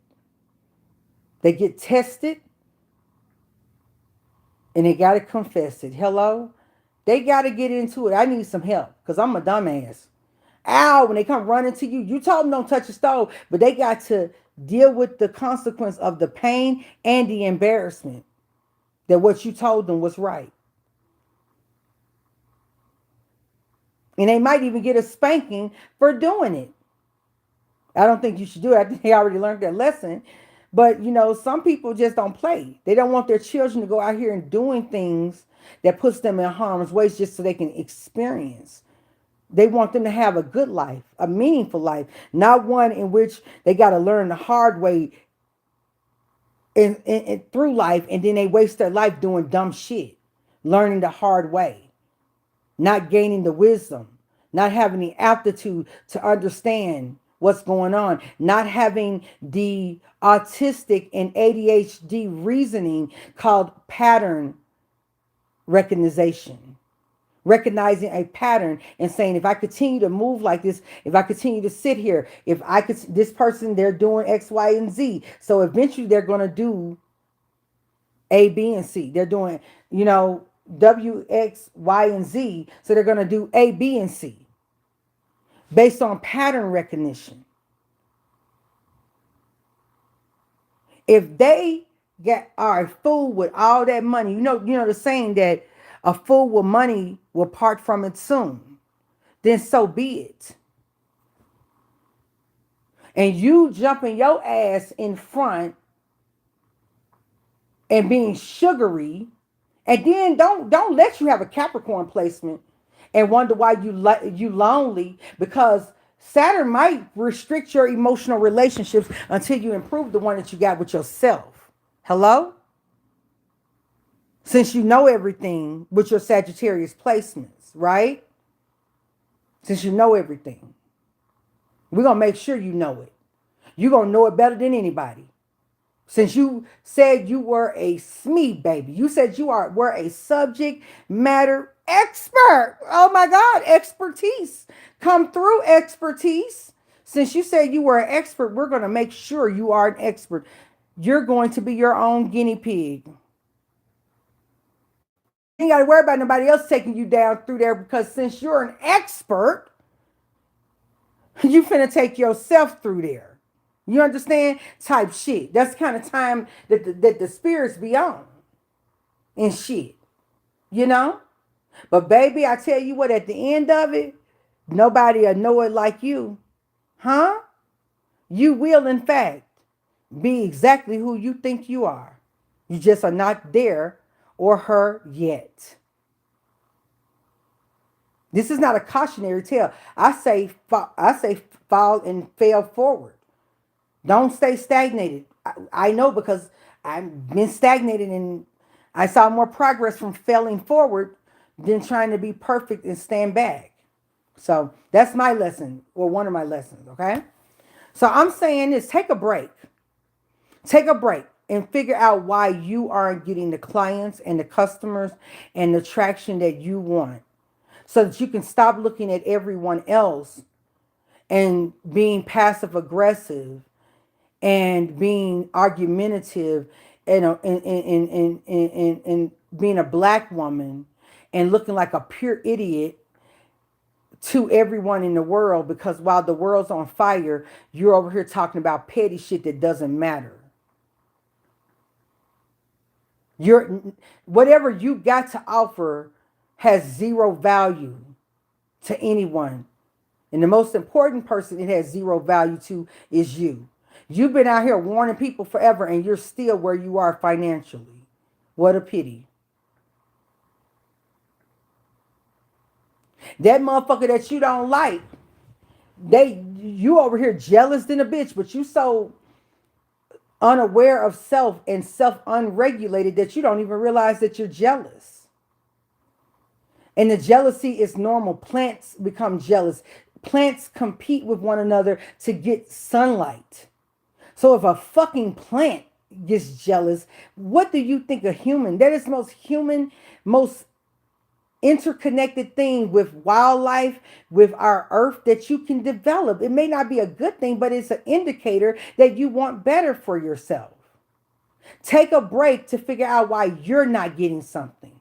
They get tested. And they got to confess it. Hello? They got to get into it. I need some help because I'm a dumbass. Ow, when they come running to you, you told them don't touch the stove, but they got to deal with the consequence of the pain and the embarrassment that what you told them was right. And they might even get a spanking for doing it. I don't think you should do it. I think they already learned their lesson. But, some people just don't play. They don't want their children to go out here and doing things that puts them in harm's way just so they can experience. They want them to have a good life, a meaningful life, not one in which they got to learn the hard way and through life, and then they waste their life doing dumb shit, learning the hard way, not gaining the wisdom, not having the aptitude to understand what's going on, not having the autistic and ADHD reasoning called pattern recognition. Recognizing a pattern and saying, if I continue to move like this, if I continue to sit here, if I could, this person, they're doing X, Y, and Z. So eventually they're going to do A, B, and C. They're doing, W, X, Y, and Z. So they're going to do A, B, and C based on pattern recognition. If they are a fool with all that money, you know the saying that a fool with money will part from it soon, then so be it. And you jumping your ass in front and being sugary, and then don't let you have a Capricorn placement and wonder why you lonely, because Saturn might restrict your emotional relationships until you improve the one that you got with yourself. Hello? Since you know everything with your Sagittarius placements, right? Since you know everything, we're going to make sure you know it. You're going to know it better than anybody. Since you said you were a SME, baby. You said you were a subject matter expert. Oh my God, expertise. Come through, expertise. Since you said you were an expert, we're going to make sure you are an expert. You're going to be your own guinea pig. ain't got to worry about nobody else taking you down through there, because since you're an expert, you finna take yourself through there. You understand? Type shit. That's the kind of time that the spirits be on and shit. You know? But baby, I tell you what, at the end of it, nobody will know it like you. Huh? You will, in fact, be exactly who you think you are. You just are not there or her yet. This is not a cautionary tale. I say fall and fail forward. Don't stay stagnated. I know, because I've been stagnated, and I saw more progress from failing forward than trying to be perfect and stand back. So that's my lesson, or one of my lessons, okay? So I'm saying this, take a break. Take a break and figure out why you aren't getting the clients and the customers and the traction that you want, so that you can stop looking at everyone else and being passive aggressive and being argumentative and being a black woman and looking like a pure idiot to everyone in the world, because while the world's on fire, you're over here talking about petty shit that doesn't matter. Whatever you got to offer has zero value to anyone. And the most important person it has zero value to is you. You've been out here warning people forever, and you're still where you are financially. What a pity. That motherfucker that you don't like, you over here jealous than a bitch, but you so unaware of self and self unregulated that you don't even realize that you're jealous. And the jealousy is normal. Plants become jealous. Plants compete with one another to get sunlight. So if a fucking plant gets jealous, what do you think a human? That is the most human, most interconnected thing with wildlife, with our earth, that you can develop. It may not be a good thing, but it's an indicator that you want better for yourself. Take a break to figure out why you're not getting something,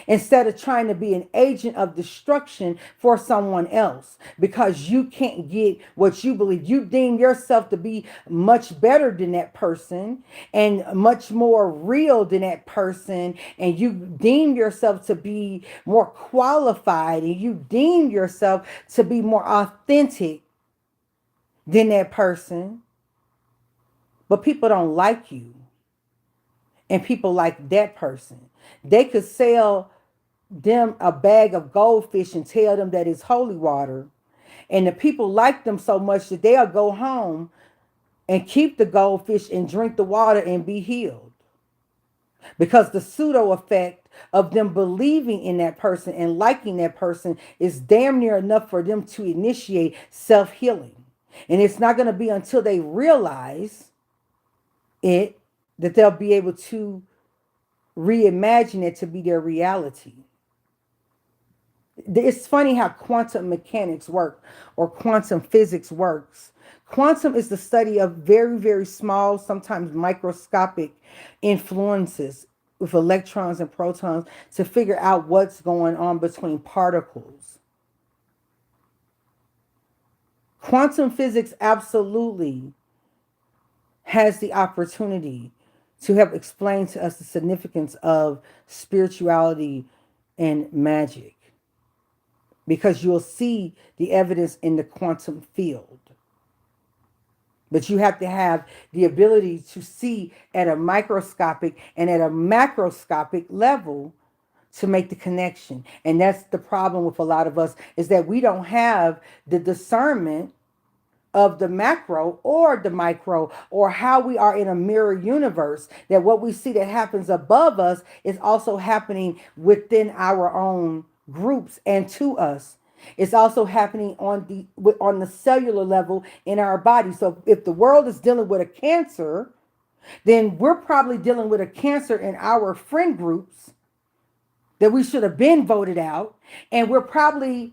instead of trying to be an agent of destruction for someone else, because you can't get what you believe. You deem yourself to be much better than that person and much more real than that person, and you deem yourself to be more qualified, and you deem yourself to be more authentic than that person. But people don't like you, and people like that person. They could sell them a bag of goldfish and tell them that it's holy water, and the people like them so much that they'll go home and keep the goldfish and drink the water and be healed, because the pseudo effect of them believing in that person and liking that person is damn near enough for them to initiate self-healing. And it's not going to be until they realize it that they'll be able to reimagine it to be their reality. It's funny how quantum mechanics work, or quantum physics works. Quantum is the study of very, very small, sometimes microscopic influences with electrons and protons to figure out what's going on between particles. Quantum physics absolutely has the opportunity to help explain to us the significance of spirituality and magic, because you'll see the evidence in the quantum field. But you have to have the ability to see at a microscopic and at a macroscopic level to make the connection. And that's the problem with a lot of us, is that we don't have the discernment of the macro or the micro, or how we are in a mirror universe, that what we see that happens above us is also happening within our own groups and to us. It's also happening on the cellular level in our body. So if the world is dealing with a cancer, then we're probably dealing with a cancer in our friend groups that we should have been voted out, and we're probably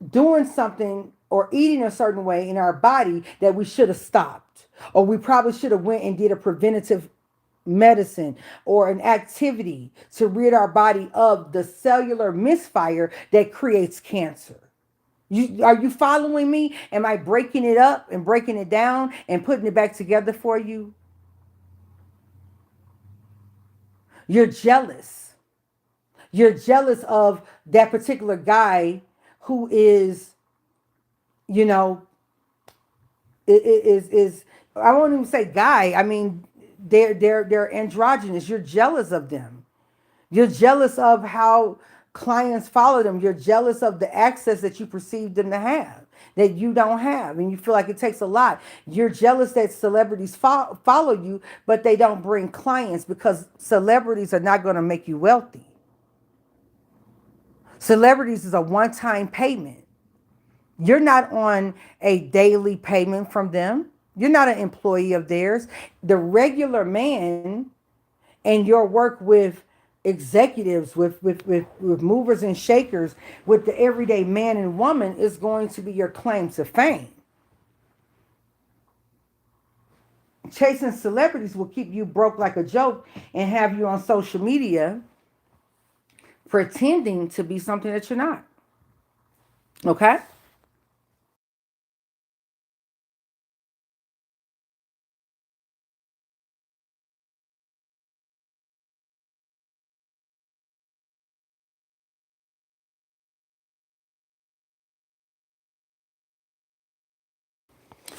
doing something or eating a certain way in our body that we should have stopped, or we probably should have went and did a preventative medicine or an activity to rid our body of the cellular misfire that creates cancer. Are you following me? Am I breaking it up and breaking it down and putting it back together for you? You're jealous. You're jealous of that particular guy who is, you know, is I won't even say guy. I mean, they're androgynous. You're jealous of them. You're jealous of how clients follow them. You're jealous of the access that you perceive them to have that you don't have, and you feel like it takes a lot. You're jealous that celebrities follow you, but they don't bring clients because celebrities are not going to make you wealthy. Celebrities is a one-time payment. You're not on a daily payment from them. You're not an employee of theirs. The regular man and your work with executives, with movers and shakers, with the everyday man and woman is going to be your claim to fame. Chasing celebrities will keep you broke like a joke and have you on social media pretending to be something that you're not. Okay?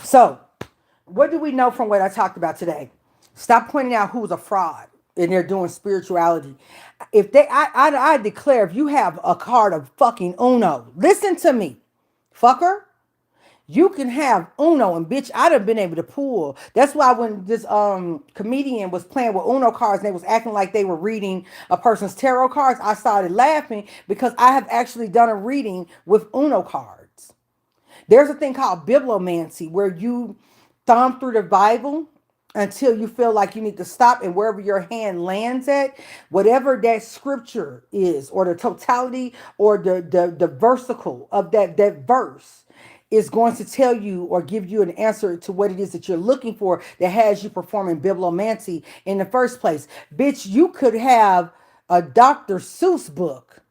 So, what do we know from what I talked about today? Stop pointing out who's a fraud and they're doing spirituality. If they, I declare, if you have a card of fucking Uno, listen to me, fucker. You can have Uno, and bitch, I'd have been able to pull. That's why when this comedian was playing with Uno cards and they was acting like they were reading a person's tarot cards, I started laughing because I have actually done a reading with Uno cards. There's a thing called bibliomancy where you thumb through the Bible until you feel like you need to stop, and wherever your hand lands at, whatever that scripture is, or the totality or the versicle of that verse is going to tell you or give you an answer to what it is that you're looking for that has you performing bibliomancy in the first place. Bitch, you could have a Dr. Seuss book.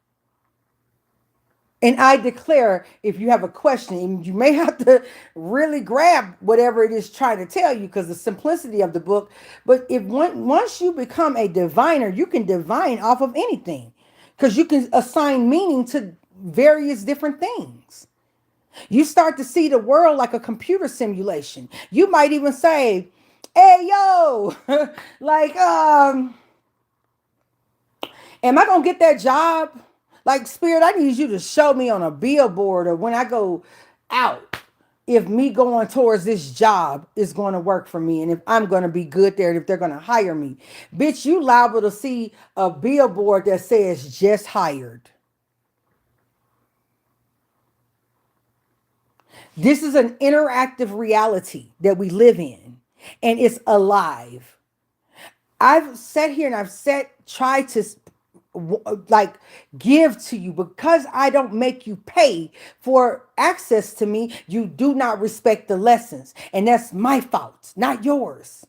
And I declare, if you have a question, and you may have to really grab whatever it is trying to tell you because the simplicity of the book. But if once you become a diviner, you can divine off of anything because you can assign meaning to various different things. You start to see the world like a computer simulation. You might even say, "Hey, yo, like, am I gonna get that job? Like, Spirit, I need you to show me on a billboard or when I go out if me going towards this job is going to work for me and if I'm going to be good there and if they're going to hire me." Bitch, you liable to see a billboard that says just hired. This is an interactive reality that we live in, and it's alive. I've sat here and tried to like give to you because I don't make you pay for access to me. You do not respect the lessons, and that's my fault, not yours.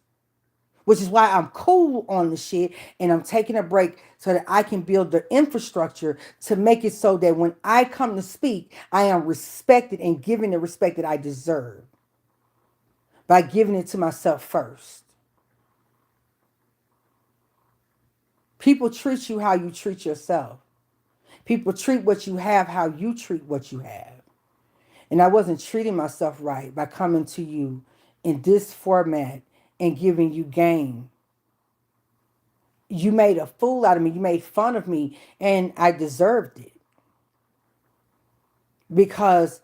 Which is why I'm cool on the shit and I'm taking a break so that I can build the infrastructure to make it so that when I come to speak, I am respected and given the respect that I deserve by giving it to myself first. People treat you how you treat yourself. People treat what you have how you treat what you have. And I wasn't treating myself right by coming to you in this format and giving you game. You made a fool out of me. You made fun of me, and I deserved it because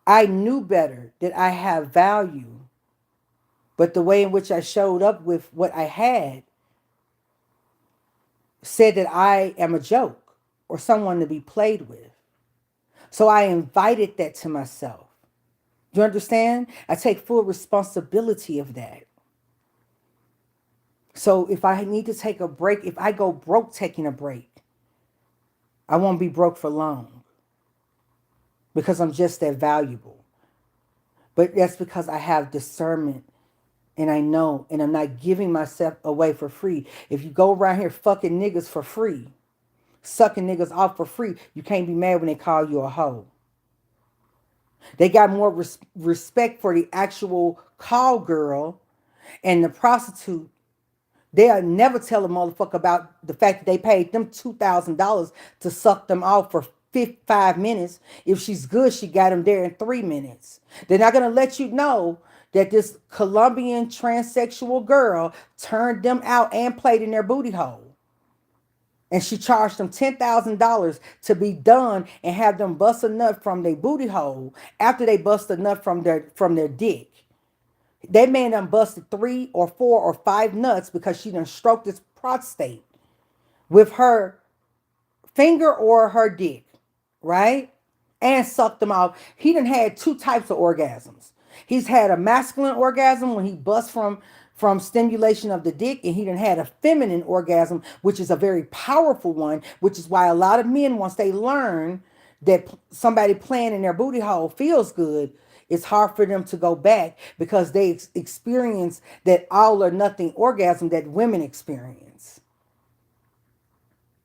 I knew better that I have value. But the way in which I showed up with what I had said that I am a joke or someone to be played with. So I invited that to myself. Do you understand? I take full responsibility of that. So if I need to take a break, if I go broke taking a break, I won't be broke for long because I'm just that valuable. But that's because I have discernment And I know, and I'm not giving myself away for free. If you go around here fucking niggas for free, sucking niggas off for free, you can't be mad when they call you a hoe. They got more respect for the actual call girl and the prostitute. They'll never tell a motherfucker about the fact that they paid them $2,000 to suck them off for 5 minutes. If she's good, she got them there in 3 minutes. They're not going to let you know that this Colombian transsexual girl turned them out and played in their booty hole. And she charged them $10,000 to be done and have them bust a nut from their booty hole after they bust a nut from their dick. That man done busted 3 or 4 or 5 nuts because she done stroked his prostate with her finger or her dick, right? And sucked them out. He done had 2 types of orgasms. He's had a masculine orgasm when he busts from stimulation of the dick, and he done had a feminine orgasm, which is a very powerful one, which is why a lot of men, once they learn that somebody playing in their booty hole feels good, it's hard for them to go back because they experience that all or nothing orgasm that women experience.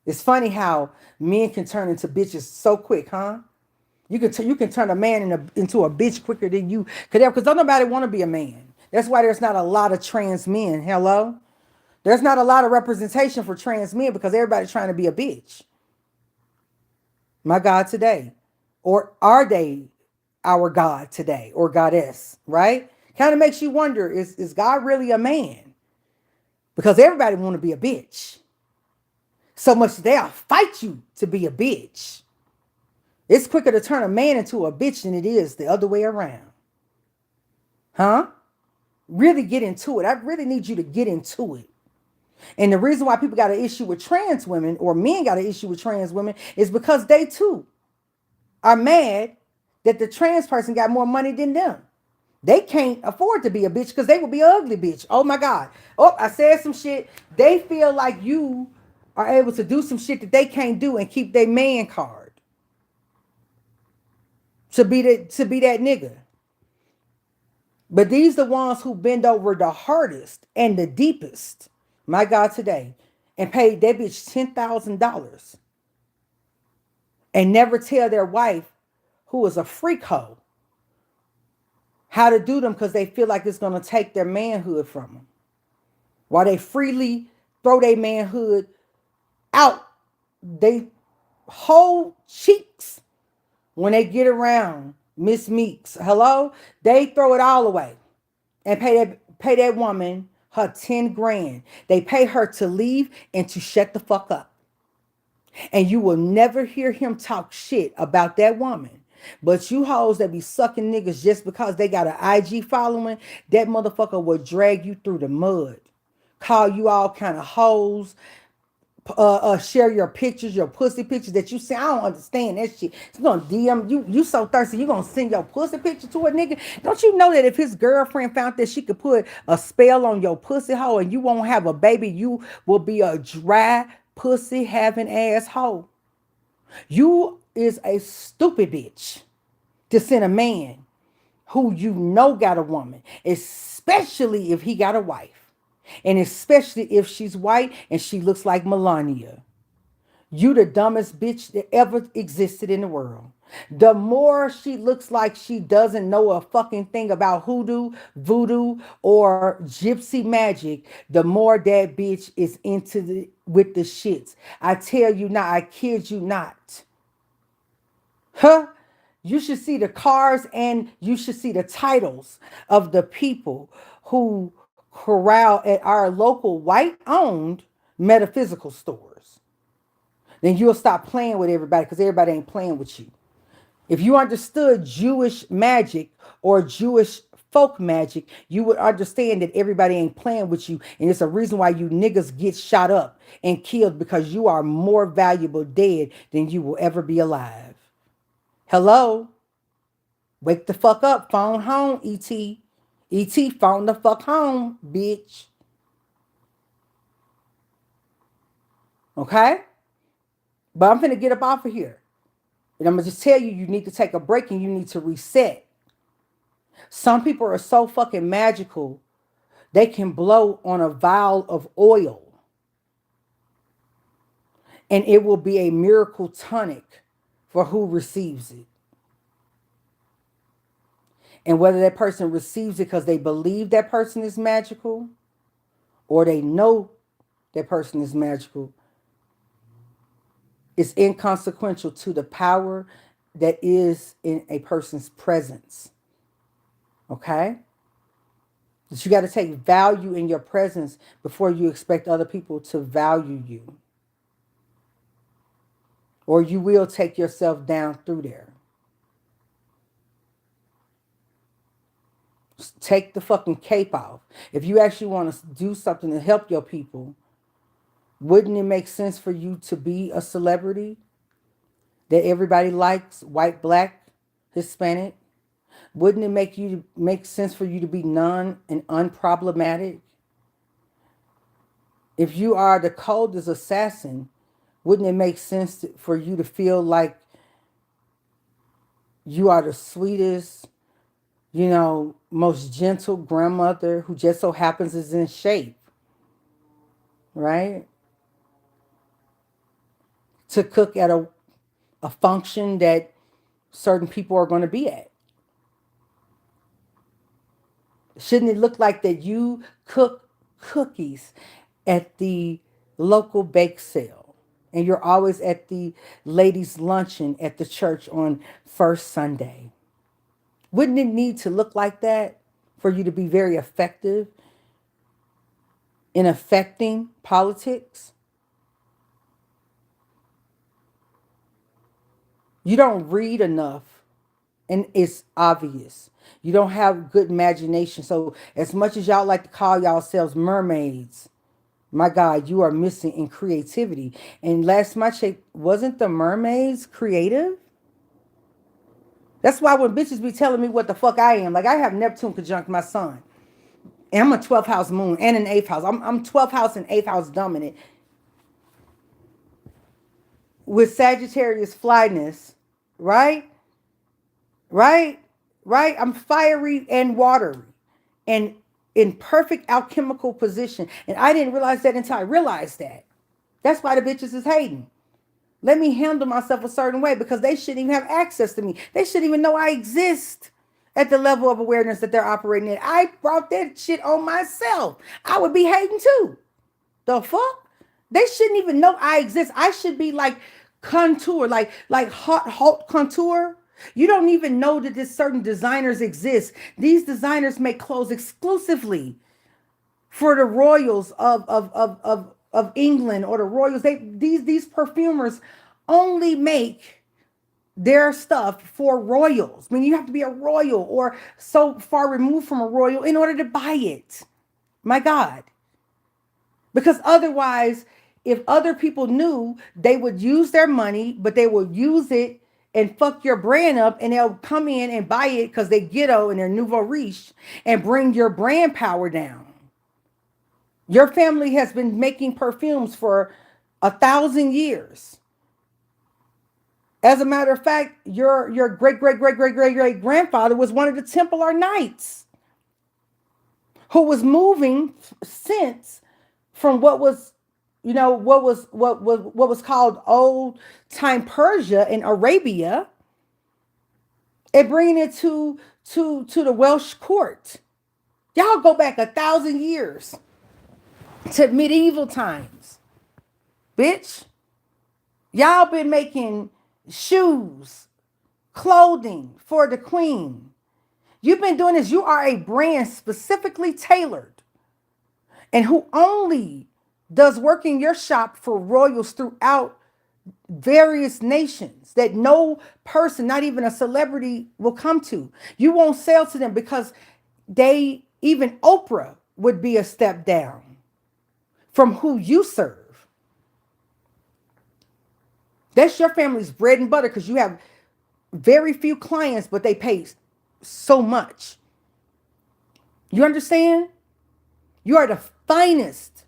It's funny how men can turn into bitches so quick, huh? You can turn a man into a bitch quicker than you could ever, because don't nobody want to be a man. That's why there's not a lot of trans men. Hello? There's not a lot of representation for trans men because everybody's trying to be a bitch. My God today. Or are they our God today or goddess, right? Kind of makes you wonder, is God really a man? Because everybody want to be a bitch. So much they'll fight you to be a bitch. It's quicker to turn a man into a bitch than it is the other way around. Huh? Really get into it. I really need you to get into it. And the reason why people got an issue with trans women, or men got an issue with trans women, is because they too are mad that the trans person got more money than them. They can't afford to be a bitch because they will be an ugly bitch. Oh my God. Oh, I said some shit. They feel like you are able to do some shit that they can't do and keep their man card. To be that nigga. But these the ones who bend over the hardest and the deepest. My God today. And paid that bitch $10,000. And never tell their wife, who is a freak hoe, how to do them because they feel like it's going to take their manhood from them. While they freely throw their manhood out, they whole cheeks when they get around Miss Meeks. Hello? They throw it all away and pay that woman her 10 grand. They pay her to leave and to shut the fuck up. And you will never hear him talk shit about that woman. But you hoes that be sucking niggas just because they got an IG following, that motherfucker will drag you through the mud. Call you all kind of hoes. Share your pictures, your pussy pictures that you see. I don't understand that shit. He's gonna DM you so thirsty, you gonna send your pussy picture to a nigga. Don't you know that if his girlfriend found that she could put a spell on your pussy hole and you won't have a baby, you will be a dry pussy having asshole? You is a stupid bitch to send a man who you know got a woman, especially if he got a wife, and especially if she's white and she looks like Melania. You the dumbest bitch that ever existed in the world. The more she looks like she doesn't know a fucking thing about hoodoo, voodoo, or gypsy magic, the more that bitch is with the shits. I tell you not, I kid you not. Huh? You should see the cars and you should see the titles of the people who corral at our local white-owned metaphysical stores. Then you'll stop playing with everybody because everybody ain't playing with you. If you understood Jewish magic or Jewish folk magic, you would understand that everybody ain't playing with you. And it's a reason why you niggas get shot up and killed, because you are more valuable dead than you will ever be alive. Hello? Wake the fuck up. Phone home, E.T. E.T. phone the fuck home, bitch. Okay? But I'm finna get up off of here. And I'm going to just tell you, you need to take a break and you need to reset. Some people are so fucking magical They can blow on a vial of oil and it will be a miracle tonic for who receives it. And whether that person receives it because they believe that person is magical or they know that person is magical, is inconsequential to the power that is in a person's presence. Okay? That you got to take value in your presence before you expect other people to value you. Or you will take yourself down through there. Take the fucking cape off. If you actually want to do something to help your people, wouldn't it make sense for you to be a celebrity that everybody likes, white, black, Hispanic? Wouldn't it make sense for you to be non and unproblematic? If you are the coldest assassin, wouldn't it make sense for you to feel like you are the sweetest, most gentle grandmother who just so happens is in shape, right? To cook at a function that certain people are going to be at. Shouldn't it look like that you cook cookies at the local bake sale and you're always at the ladies' luncheon at the church on first Sunday? Wouldn't it need to look like that for you to be very effective in affecting politics? You don't read enough, and it's obvious. You don't have good imagination. So as much as y'all like to call yourselves mermaids, my God, you are missing in creativity. And last my check, wasn't the mermaids creative? That's why when bitches be telling me what the fuck I am, like I have Neptune conjunct my sun. And I'm a 12th house moon and an 8th house. I'm 12th house and 8th house dominant. With Sagittarius flyness, right? Right? Right? I'm fiery and watery and in perfect alchemical position. And I didn't realize that until I realized that. That's why the bitches is hating. Let me handle myself a certain way because they shouldn't even have access to me. They shouldn't even know I exist at the level of awareness that they're operating at. I brought that shit on myself. I would be hating too. The fuck? They shouldn't even know I exist. I should be like contour, like hot contour. You don't even know that this certain designers exist. These designers make clothes exclusively for the royals of England or the royals. These perfumers only make their stuff for royals. I mean, you have to be a royal or so far removed from a royal in order to buy it. My God. Because otherwise, if other people knew, they would use their money, but they will use it and fuck your brand up, and they'll come in and buy it because they ghetto and they're nouveau riche and bring your brand power down. Your family has been making perfumes for 1,000 years. As a matter of fact, your great grandfather was one of the Templar Knights who was moving since from what was called old time Persia and Arabia, and bringing it to the Welsh court. Y'all go back 1,000 years to medieval times, bitch. Y'all been making shoes, clothing for the queen. You've been doing this. You are a brand specifically tailored and who only does work in your shop for royals throughout various nations that no person, not even a celebrity, will come to. You won't sell to them because even Oprah would be a step down from who you serve. That's your family's bread and butter because you have very few clients, but they pay so much. You understand? You are the finest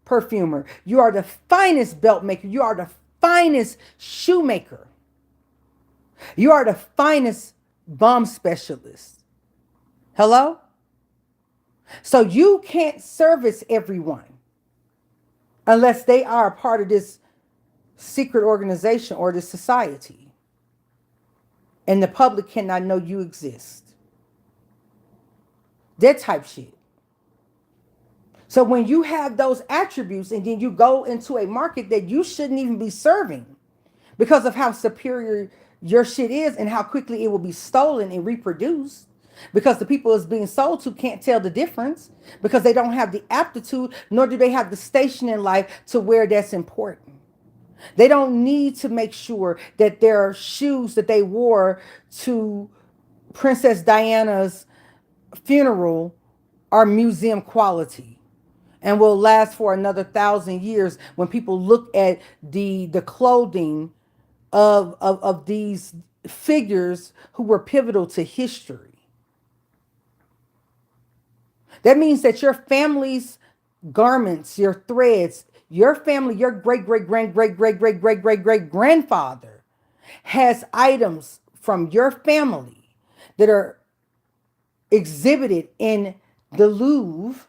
perfumer. You are the finest belt maker. You are the finest shoemaker. You are the finest bomb specialist. Hello? So you can't service everyone unless they are a part of this secret organization or this society. And the public cannot know you exist. That type shit. So when you have those attributes and then you go into a market that you shouldn't even be serving because of how superior your shit is and how quickly it will be stolen and reproduced, because the people it's being sold to can't tell the difference because they don't have the aptitude, nor do they have the station in life to where that's important. They don't need to make sure that their shoes that they wore to Princess Diana's funeral are museum quality and will last for another 1,000 years when people look at the clothing of these figures who were pivotal to history. That means that your family's garments, your threads, your family, your great grandfather has items from your family that are exhibited in the Louvre.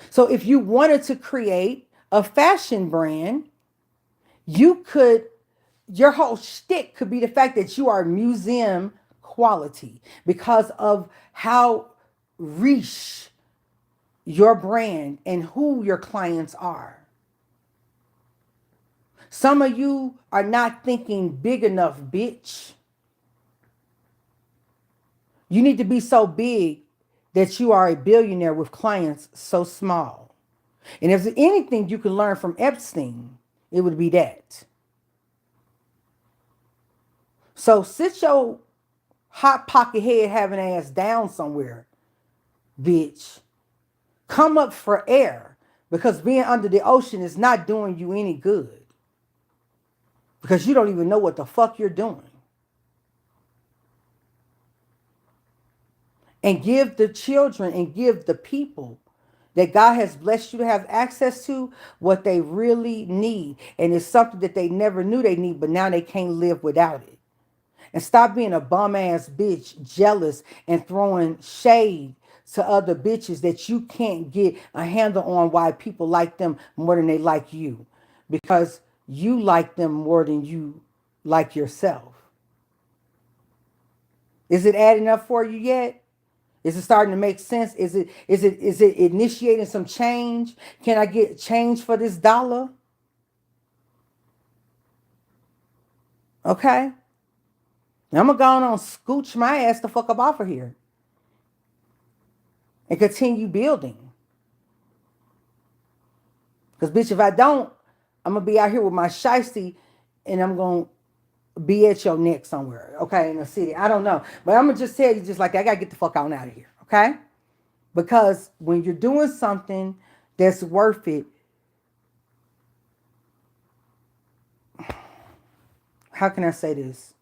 So if you wanted to create a fashion brand, your whole shtick could be the fact that you are museum quality because of how riche your brand and who your clients are. Some of you are not thinking big enough, bitch. You need to be so big that you are a billionaire with clients so small. And if there's anything you can learn from Epstein, it would be that. So sit your hot pocket head having ass down somewhere, bitch. Come up for air, because being under the ocean is not doing you any good. Because you don't even know what the fuck you're doing. And give the children and give the people that God has blessed you to have access to what they really need. And it's something that they never knew they need, but now they can't live without it. And stop being a bum ass bitch, jealous and throwing shade to other bitches that you can't get a handle on why people like them more than they like you. Because you like them more than you like yourself. Is it adding up for you yet? Is it starting to make sense? Is it initiating some change? Can I get change for this dollar? Okay. Now I'm going to go on scooch my ass the fuck up off of here. And continue building. Because, bitch, if I don't, I'm going to be out here with my shiesty and I'm going to be at your neck somewhere, okay, in the city. I don't know. But I'm going to just tell you just like that, I got to get the fuck on out of here, okay? Because when you're doing something that's worth it, how can I say this?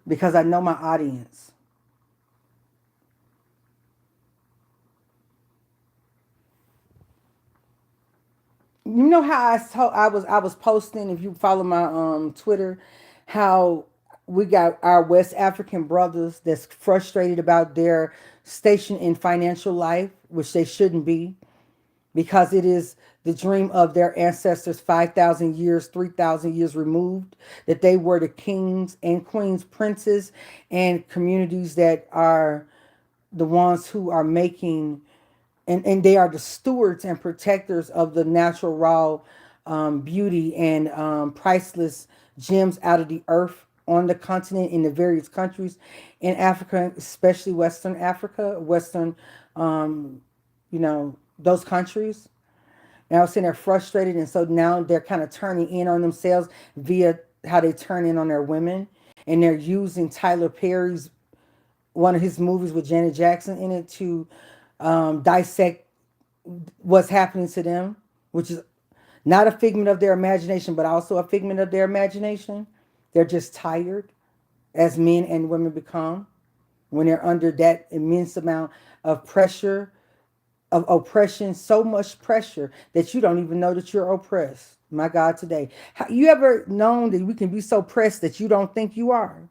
Because I know my audience. You know how I was posting, if you follow my Twitter, how we got our West African brothers that's frustrated about their station in financial life, which they shouldn't be, because it is the dream of their ancestors 5,000 years, 3,000 years removed, that they were the kings and queens, princes, and communities that are the ones who are making, and they are the stewards and protectors of the natural raw beauty and priceless gems out of the earth on the continent in the various countries in Africa, especially Western Africa, Western, those countries. And I was saying they're frustrated, and so now they're kind of turning in on themselves via how they turn in on their women, and they're using Tyler Perry's, one of his movies with Janet Jackson in it, to dissect what's happening to them, which is not a figment of their imagination, but also a figment of their imagination. They're just tired, as men and women become, when they're under that immense amount of pressure, of oppression, so much pressure that you don't even know that you're oppressed. My God, today. You ever known that we can be so pressed that you don't think you are?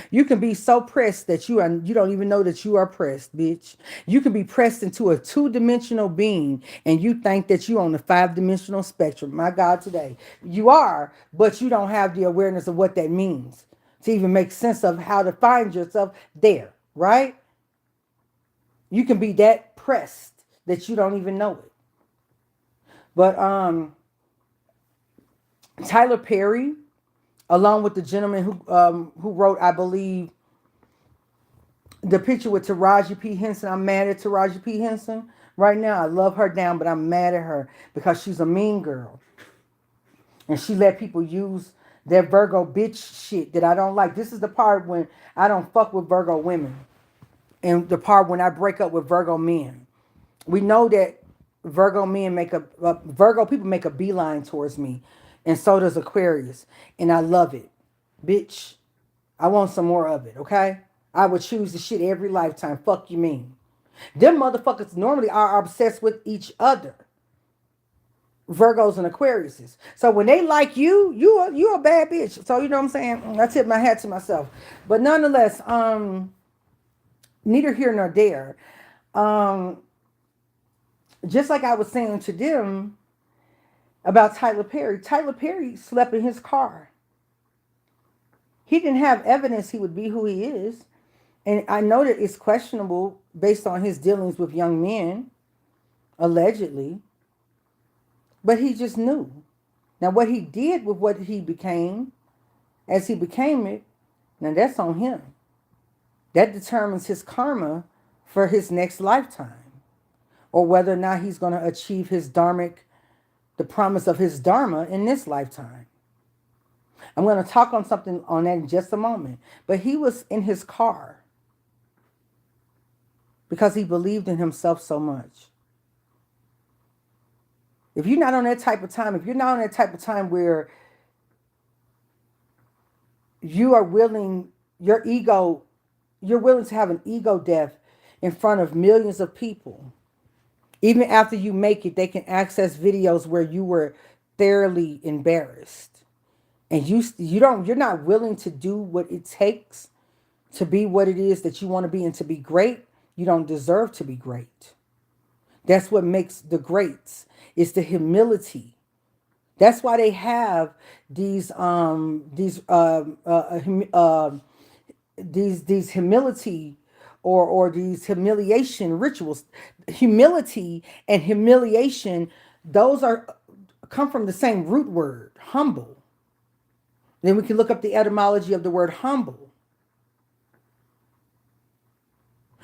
You can be so pressed that you don't even know that you are pressed, bitch. You can be pressed into a two-dimensional being and you think that you on the five-dimensional spectrum. My God, today. You are, but you don't have the awareness of what that means to even make sense of how to find yourself there, right? You can be that pressed that you don't even know it. But Tyler Perry, along with the gentleman who wrote, I believe, the picture with Taraji P. Henson. I'm mad at Taraji P. Henson right now. I love her down, but I'm mad at her because she's a mean girl. And she let people use their Virgo bitch shit that I don't like. This is the part when I don't fuck with Virgo women. And the part when I break up with Virgo men. We know that Virgo men Virgo people make a beeline towards me. And so does Aquarius. And I love it. Bitch, I want some more of it, okay? I would choose the shit every lifetime. Fuck you mean. Them motherfuckers normally are obsessed with each other. Virgos and Aquariuses. So when they like you, you're a bad bitch. So you know what I'm saying? I tip my hat to myself. But nonetheless, neither here nor there. Just like I was saying to them about Tyler Perry slept in his car. He didn't have evidence he would be who he is. And I know that it's questionable based on his dealings with young men, allegedly. But he just knew. Now, what he did with what he became, as he became it, now that's on him. That determines his karma for his next lifetime. Or whether or not he's going to achieve his dharmic, the promise of his dharma in this lifetime. I'm going to talk on something on that in just a moment. But he was in his car because he believed in himself so much. If you're not on that type of time, if you're not on that type of time where you are willing, you're willing to have an ego death in front of millions of people. Even after you make it, they can access videos where you were thoroughly embarrassed. And you're not willing to do what it takes to be what it is that you want to be and to be great. You don't deserve to be great. That's what makes the greats. It's the humility. That's why they have these humility or these humiliation rituals. Humility and humiliation, those come from the same root word, humble. Then we can look up the etymology of the word humble.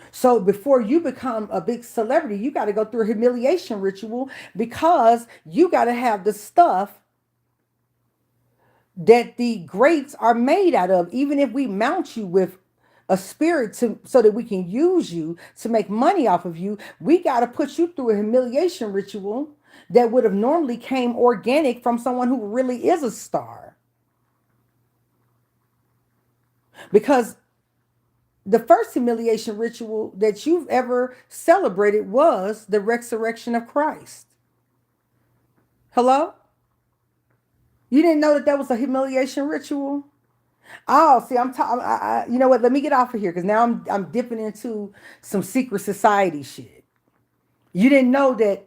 So before you become a big celebrity, you got to go through a humiliation ritual because you got to have the stuff that the greats are made out of. Even if we mount you with a spirit so that we can use you to make money off of you, we got to put you through a humiliation ritual that would have normally came organic from someone who really is a star. Because the first humiliation ritual that you've ever celebrated was the resurrection of Christ. Hello? You didn't know that was a humiliation ritual? Oh, see, I'm talking. You know what? Let me get off of here because now I'm dipping into some secret society shit. You didn't know that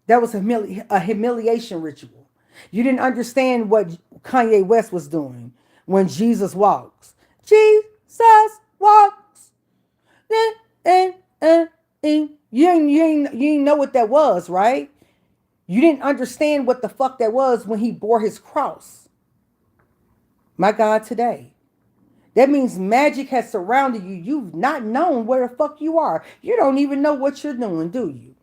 was a humiliation ritual. You didn't understand what Kanye West was doing when Jesus walks. Jesus walks. You didn't know what that was, right? You didn't understand what the fuck that was when he bore his cross. My God, today. That means magic has surrounded you. You've not known where the fuck you are. You don't even know what you're doing, do you?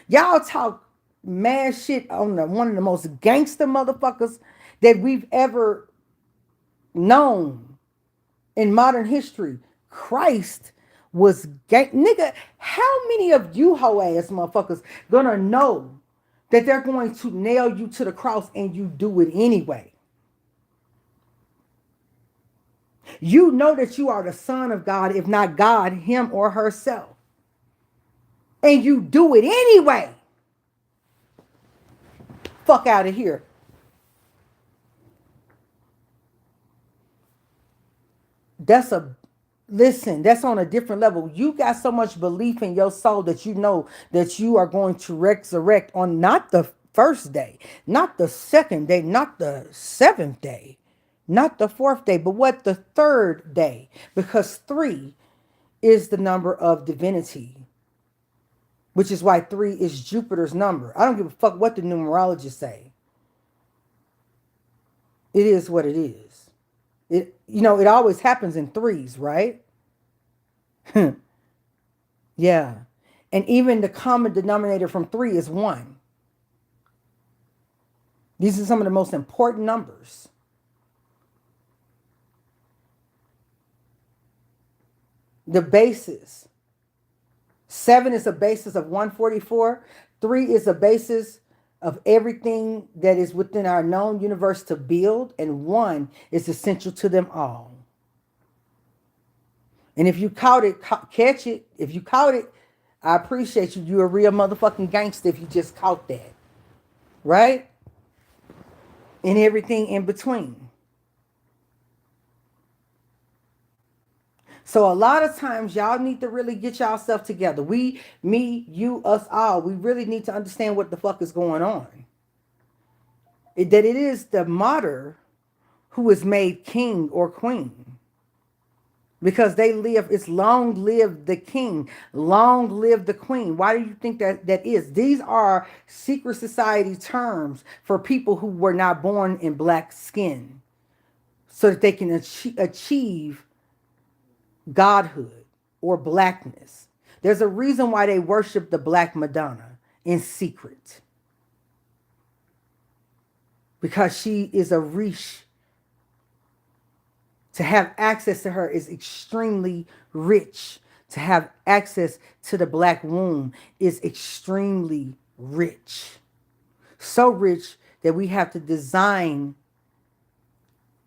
Y'all talk mad shit on one of the most gangster motherfuckers that we've ever known in modern history. Christ was gang. Nigga, how many of you hoe ass motherfuckers gonna know that they're going to nail you to the cross and you do it anyway? You know that you are the son of God, if not God, him or herself. And you do it anyway. Fuck out of here. That's a Listen, that's on a different level. You got so much belief in your soul that you know that you are going to resurrect on not the first day, not the second day, not the seventh day, not the fourth day, but what, the third day? Because three is the number of divinity, which is why three is Jupiter's number. I don't give a fuck what the numerologists say. It is what it is. It always happens in threes, right? Yeah. And even the common denominator from three is one. These are some of the most important numbers. The basis. 7 is a basis of 144. 3 is a basis of everything that is within our known universe to build. And 1 is essential to them all. And if you caught it, catch it. If you caught it, I appreciate you. You're a real motherfucking gangster if you just caught that. Right? And everything in between. So a lot of times y'all need to really get yourself together. We, me, you, us all. We really need to understand what the fuck is going on. That it is the martyr who is made king or queen. Because they live, it's long live the king, long live the queen. Why do you think that is? These are secret society terms for people who were not born in black skin, so that they can achieve godhood or blackness. There's a reason why they worship the Black Madonna in secret. Because she is a riche. To have access to her is extremely rich. To have access to the black womb is extremely rich. So rich that we have to design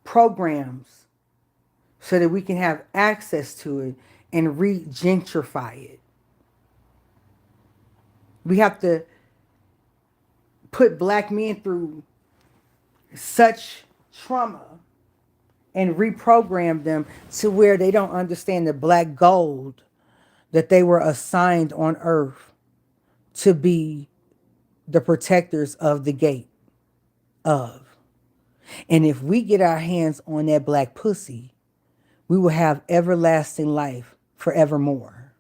programs so that we can have access to it and re-gentrify it. We have to put black men through such trauma and reprogram them to where they don't understand the black gold that they were assigned on earth to be the protectors of the gate of. And if we get our hands on that black pussy, we will have everlasting life forevermore.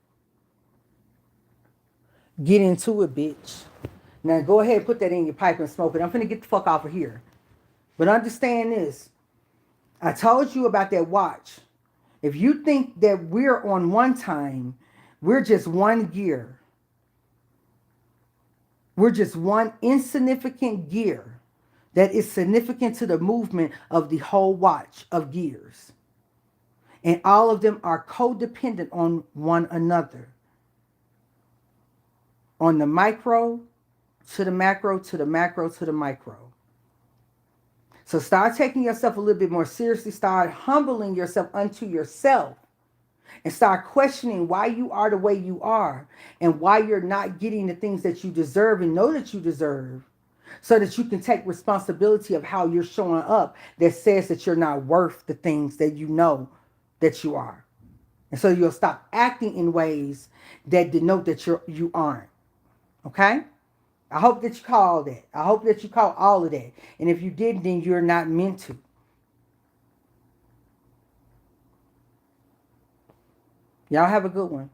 Get into it, bitch. Now go ahead and put that in your pipe and smoke it. I'm finna get the fuck off of here. But understand this. I told you about that watch. If you think that we're on one time, we're just one gear. We're just one insignificant gear that is significant to the movement of the whole watch of gears. And all of them are codependent on one another. On the micro, to the macro, to the macro, to the micro. So start taking yourself a little bit more seriously. Start humbling yourself unto yourself. And start questioning why you are the way you are. And why you're not getting the things that you deserve and know that you deserve. So that you can take responsibility of how you're showing up that says that you're not worth the things that you know that you are. And so you'll stop acting in ways that denote that you aren't. Okay? I hope that you call that. I hope that you call all of that. And if you didn't, then you're not meant to. Y'all have a good one.